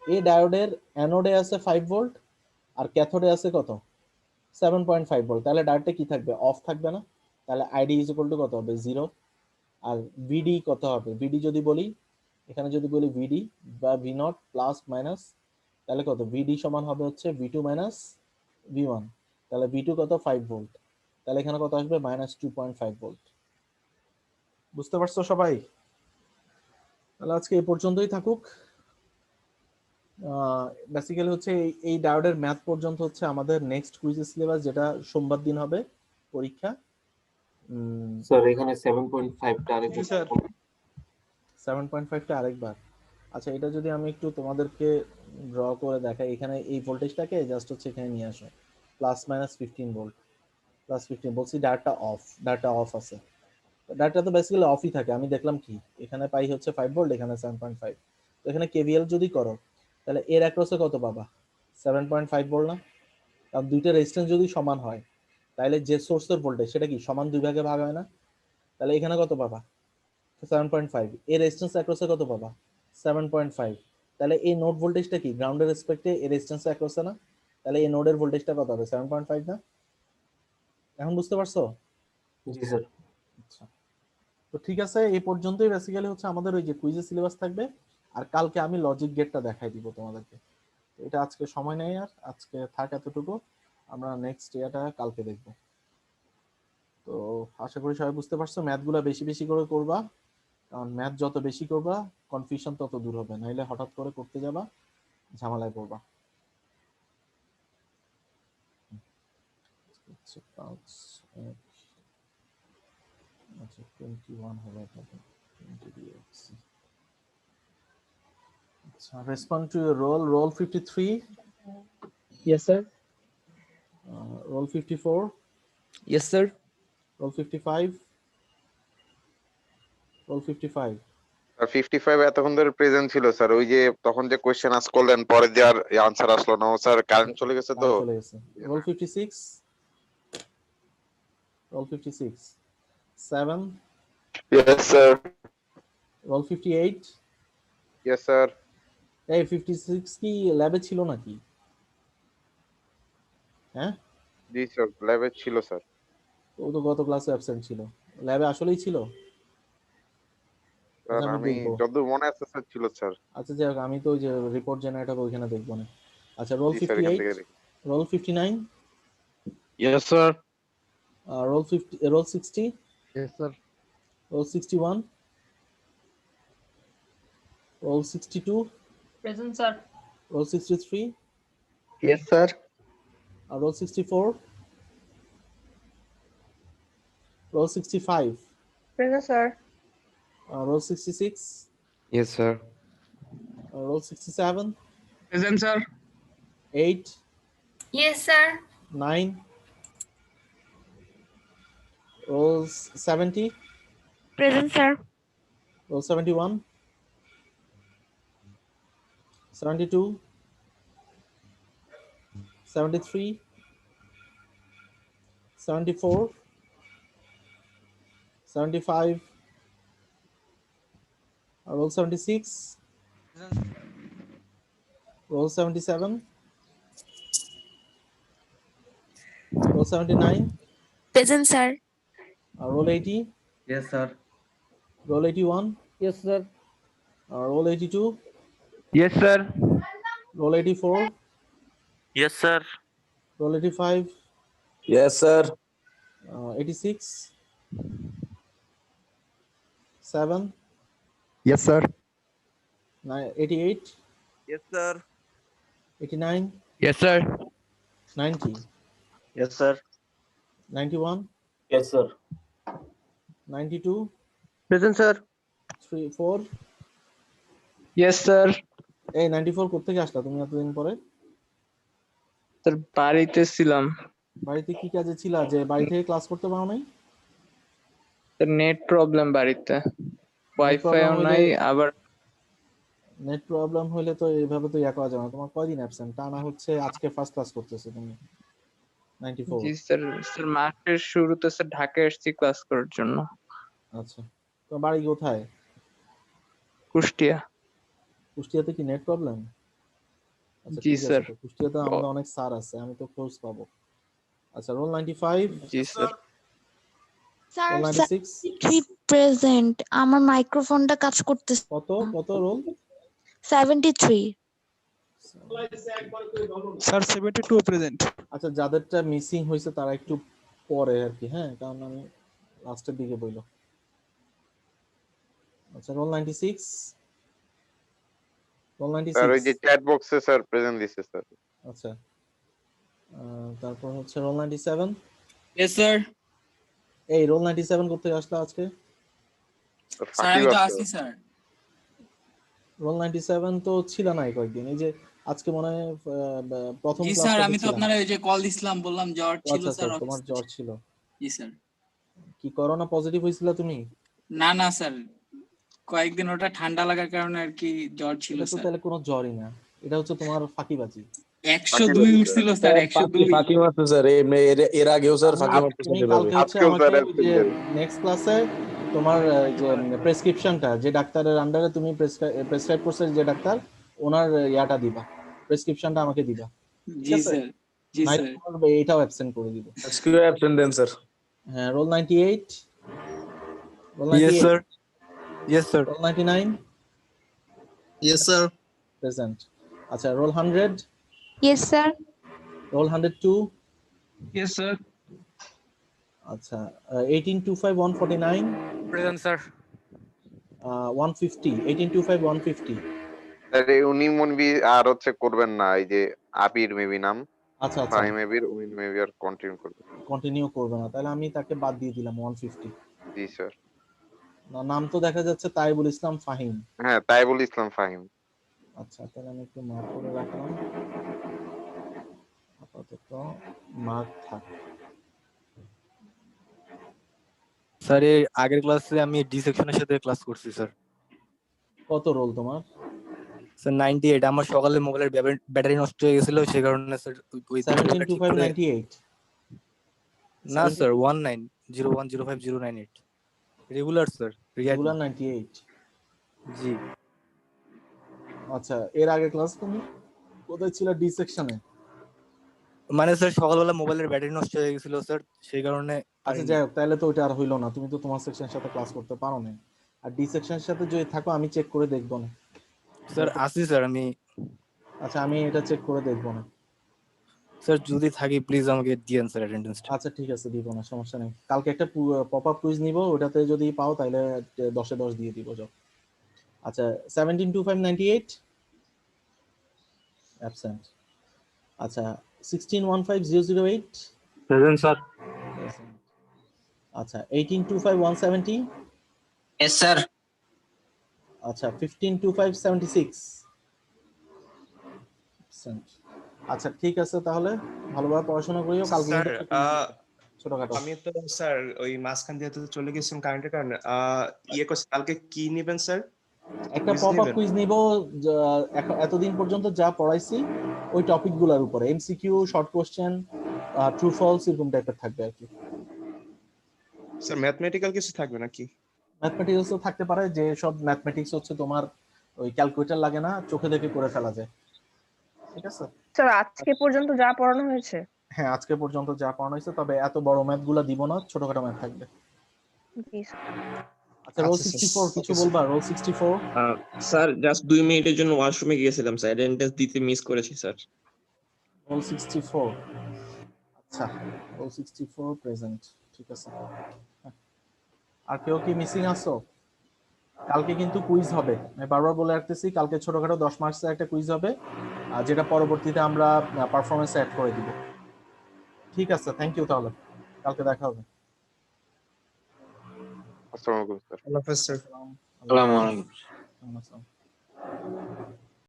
এই ডায়োডের অ্যানোডে আছে 5 ভোল্ট আর ক্যাথোডে আছে কত? 7.5 ভোল্ট। তাহলে ডায়োডটা কি থাকবে? অফ থাকবে না? তাহলে আইডি ইজ ইকুয়াল টু কত হবে? 0। আর ভিডি কত হবে? ভিডি যদি বলি, এখানে যদি বলি ভিডি বা ভি নট প্লাস মাইনাস, তাহলে কত? ভিডি সমান হবে হচ্ছে V2 মাইনাস V1। তাহলে V2 কত? 5 ভোল্ট। তাহলে এখানে কত আসবে? -2.5 ভোল্ট। বুঝতে পারছো সবাই? তাহলে আজকে এই পর্যন্তই থাকুক। বেসিক্যালি হচ্ছে এই ডায়োডের ম্যাথ পর্যন্ত হচ্ছে আমাদের নেক্সট কুইজের সিলেবাস, যেটা সোমবার দিন হবে পরীক্ষা। স্যার এখানে 7.5টা জি আরেকবার স্যার। 7.5টা আরেকবার। আচ্ছা, এটা যদি আমি একটু তোমাদেরকে ড্র করে দেখাই, এখানে এই ভোল্টেজটাকে জাস্ট হচ্ছে এখানে নিয়ে আসো, +-15 ভোল্ট, +15 বলছি, ডায়োডটা অফ, ডায়োডটা অফ আছে। ডায়োডটা তো বেসিক্যালি অফই থাকে। আমি দেখলাম কি এখানে পাই হচ্ছে 5 ভোল্ট, এখানে 7.5। তো এখানে কেভিএল যদি করো তাহলে এর অ্যাক্রসে কত পাবা? 7.5 ভোল্ট না? কারণ দুইটা রেজিস্ট্যান্স যদি সমান হয় তাহলে যে সোর্সের ভোল্টেজ সেটা কি সমান দুই ভাগে ভাগ হয় না? তাহলে এখানে কত পাবা? 7.5। এর রেজিস্ট্যান্স অ্যাক্রসে কত পাবা? 7.5। তাহলে এই নোড ভোল্টেজটা কি গ্রাউন্ডের রেসপেক্টে এর রেজিস্ট্যান্স অ্যাক্রসে না? তাহলে এই নোডের ভোল্টেজটা কত হবে? 7.5 না? এখন বুঝতে পারছো? জি স্যার। আচ্ছা, তো ঠিক আছে, এই পর্যন্তই বেসিক্যালি হচ্ছে আমাদের ওই যে কুইজের সিলেবাস থাকবে। আর কালকে আমি লজিক গেটটা দেখাই দিব তোমাদেরকে। এটা আজকে সময় নেই, আর আজকে থাক এতটুকু। আমরা নেক্সট ইয়ারটা কালকে দেখব। তো আশা করি সবাই বুঝতে পারছো, ম্যাথগুলো বেশি বেশি করে করবা, কারণ ম্যাথ যত বেশি করবা কনফিউশন তত দূর হবে, নাইলে হঠাৎ করে করতে যাবা ঝামেলায় পড়বা। আচ্ছা 21 হবে এটা, 20 দিয়ে রাখছি। আচ্ছা, respond to your roll 53, Yes, sir. Roll 54, Yes, sir. Roll 55, roll 55। আর 55 এতক্ষণ ধরে প্রেজেন্ট ছিল স্যার, ওই যে তখন যে কোশ্চেন আস্ক করলেন পরে যে আর আনসার আসলো না স্যার, কারেন্ট চলে গেছে তো। চলে গেছে। Roll 56, roll 56, 7, yes sir. Roll 58। Yes sir. এই 56 কি ল্যাবে ছিল নাকি? হ্যাঁ, জি স্যার, ল্যাবে ছিল স্যার। ও তো গত ক্লাসে অ্যাবসেন্ট ছিল, ল্যাবে আসলেই ছিল। স্যার আমি আমি দেখবো। যতদূর মনে আছে স্যার ছিল স্যার। আচ্ছা যাই হোক, আমি তো ওই যে রিপোর্ট জেনারেটর ওইখানে দেখবো না। আচ্ছা, রোল জি স্যার, এখান 58, থেকে দেখি। Roll 59, Yes, sir. Roll 50, roll 60, Yes, sir. Roll 61, roll 62, Present, sir. Roll 63, Yes, sir. Roll 64, roll 65, Present, sir. Roll 66, Yes, sir. Roll 67, Present, sir. 8, Yes, sir. 9, roll 70, Present, sir. roll 71, 72, 73, 74, 75, roll 76, roll 77, roll 79, Present, sir. roll 80, Yes, sir. roll 81, Yes, sir. roll 82, Yes, sir. roll 84, Yes, sir. roll 85, Yes, sir. 86, 7, Yes, sir. 88, Yes, sir. 89, Yes, sir. 90, Yes, sir. 91, Yes, sir. 92, Present, sir. 3, 4। Yes, sir. এই 94 কোত্থেকে আসলা তুমি এতদিন পরে? Sir বাড়িতে ছিলাম, বাড়িতে কি কাজে ছিলা যে বাড়ি থেকে ক্লাস করতে পারো নাই? নেট প্রবলেম বাড়িতে, ওয়াইফাইও problem হলে- নাই, আবার নেট প্রবলেম হলে তো এইভাবে তো ইয়া করা যাবে না। তোমার কয়দিন অ্যাবসেন্ট? তা না হচ্ছে আজকে ফার্স্ট ক্লাস করতেছো তুমি। 94। জি স্যার। স্যার মাসের শুরুতে স্যার ঢাকায় এসেছি ক্লাস করার জন্য। আচ্ছা, তোমার বাড়ি কোথায়? কুষ্টিয়া। কুষ্টিয়াতে কি নেট প্রবলেম? আচ্ছা জি ঠিক আছে, স্যার। তো কুষ্টিয়াতে আমাদের অনেক স্যার আছে, আমি তো খোঁজ পাবো। আচ্ছা, রোল 95, জি স্যার। Sir, roll 96, 73 present. আমার মাইক্রোফোনটা কাজ করতেছে। কত কত রোল? 73. Sir 72 present. আচ্ছা, যাদেরটা মিসিং হয়েছে তারা একটু পরে আর কি, হ্যাঁ, কারণ আমি লাস্টের দিকে বইলো। আচ্ছা, রোল 96, রোল স্যার ওই যে 96। চ্যাট বক্সে স্যার প্রেজেন্ট দিছে স্যার। আচ্ছা, তারপর হচ্ছে রোল 97। Yes, sir. এই রোল 97 করতে আসলো আজকে? ফাঁকি বাজছে। sir. রোল 97 তো ছিল না এই কয়েকদিন, এই যে আজকে মনে হয় প্রথম জি ক্লাসটা স্যার, আমি তো ছিলাম। আপনারা ওই যে কল দিছিলাম, বললাম জ্বর ছিল আচ্ছা স্যার। আচ্ছা, তোমার জ্বর ছিল? জি স্যার। কি করোনা পজিটিভ হয়েছিল তুমি? না না স্যার, কয়েকদিন ওটা ঠান্ডা লাগার কারণে আর কি জ্বর ছিল এটা তো স্যার। তাহলে কোনো জ্বরই না, এটা হচ্ছে তোমার ফাঁকিবাজি। 102 উঠছিল স্যার, 102। ফাঁকি মারছে স্যার, এর আগেও স্যার ফাঁকি মারছে তুমি এভাবে। কালকে হচ্ছে আজকেও আমাকে স্যার ওই যে নেক্সট ক্লাসে তোমার যে প্রেসক্রিপশনটা যে ডাক্তারের আন্ডারে তুমি প্রেসক্রাইব করছে যে ডাক্তার, ওনার ইয়াটা দিবা, প্রেসক্রিপশনটা আমাকে দিবা। জি স্যার। জি নাইলে স্যার। তোমার এটাও অ্যাবসেন্ট করে দিব। আজকেও অ্যাবসেন্ট দেন স্যার। হ্যাঁ, roll 98, roll Yes, 98, sir. Yes, sir. Roll 99 yes sir. Present. আচ্ছা, roll 100, Yes, sir. Roll 102, Yes, sir. আচ্ছা 1825 149 Present, sir. 150 1825 150 আরে উনি মনবি আর হচ্ছে করবেন না, এই যে আবির মেবি নাম, আচ্ছা আচ্ছা ফাহিম আবির, উনি মেবি আর কন্টিনিউ করবেন। কন্টিনিউ করবে না, তাহলে আমি তাকে বাদ দিয়ে দিলাম 150। জি স্যার। নাম তো দেখা যাচ্ছে তাইবুল ইসলাম ফাহিম। হ্যাঁ, তাইবুল ইসলাম ফাহিম। আচ্ছা তাহলে আমি একটু মার্ক করে রাখলাম, আপাতত মার্ক থাক। স্যার এর আগের ক্লাসে আমি ডি সেকশনের সাথে ক্লাস করছি স্যার। কত রোল তোমার? স্যার 98। আমার সকালে মোবাইলের ব্যাটারি নষ্ট হয়ে গেছিল, সেই কারণে স্যার ওই 1725 98 না স্যার 1901050998 রেগুলার স্যার। রেগুলার 98। জি। আচ্ছা এর আগে ক্লাস তুমি কোথায় ছিল? ডি সেকশনে? মানে স্যার সকালবেলা মোবাইলের ব্যাটারি নষ্ট হয়ে গেছিল স্যার, সেই কারণে আচ্ছা যাই হোক, তাহলে তো ওটা আর হইলো না, তুমি তো তোমার সেকশনের সাথে ক্লাস করতে পারো না। আর ডি সেকশনের সাথে যদি থাকো আমি চেক করে দেখবো না স্যার। আসি স্যার আমি। আচ্ছা আমি এটা চেক করে দেখবো না স্যার যদি থাকি প্লিজ আমাকে দিয়েন স্যার অ্যাটেন্ডেন্সটা। আচ্ছা ঠিক আছে, দিব না, সমস্যা নেই। কালকে একটা পপ আপ কুইজ নিব, ওটাতে যদি পাও তাহলে 10 এ 10 দিয়ে দিব যাও। আচ্ছা 1725 98 অ্যাবসেন্ট। আচ্ছা 1615 008 প্রেজেন্ট স্যার। আচ্ছা 1825 170 Yes, sir. আচ্ছা 1525 76 absent। আচ্ছা ঠিক আছে, তাহলে ভালোভাবে পড়াশোনা করিও কালকে স্যার কিন্তু ছোটখাটো। আমি তো স্যার ওই মাঝখান দিয়ে তো চলে গেছিলাম কারেন্টের কারণে, ইয়ে করছি, কালকে কি নেবেন স্যার? একটা quiz পপ আপ নেবেন? কুইজ নিব, এতদিন পর্যন্ত যা পড়াইছি ওই টপিকগুলোর উপরে, MCQ, short question, true false এরকম টাইপের থাকবে আর কি। স্যার ম্যাথমেটিক্যাল কিছু থাকবে নাকি? ম্যাথমেটিক্সও থাকতে পারে, যে সব ম্যাথমেটিক্স হচ্ছে তোমার ওই ক্যালকুলেটর লাগে না, চোখে দেখে করে ফেলা যায়। ঠিক আছে স্যার আজকে পর্যন্ত যা পড়ানো হয়েছে? হ্যাঁ আজকে পর্যন্ত যা পড়ানো হয়েছে, তবে এত বড় ম্যাথ গুলা দিব না, ছোটখাটো ম্যাথ থাকবে। জি স্যার। আচ্ছা রোল আচ্ছা, 64 কিছু okay, বলবা? রোল 64 স্যার জাস্ট 2 মিনিটের জন্য ওয়াশরুমে গিয়েছিলাম স্যার, অ্যাটেন্ডেন্স দিতে মিস করেছি স্যার। রোল 64 আচ্ছা রোল 64 প্রেজেন্ট, ঠিক আছে। আর কেউ কি মিসিং আছো? কালকে কিন্তু কুইজ হবে, আমি বারবার বলে রাখতেছি, কালকে ছোটখাটো 10 মার্কসের একটা কুইজ হবে, যেটা পরবর্তীতে আমরা পারফরমেন্সে অ্যাড করে দিব। ঠিক আছে, থ্যাংক ইউ, তাহলে কালকে দেখা হবে। আসসালামু আলাইকুম স্যার। আল্লাহ হাফেজ স্যার। আসসালামু আলাইকুম।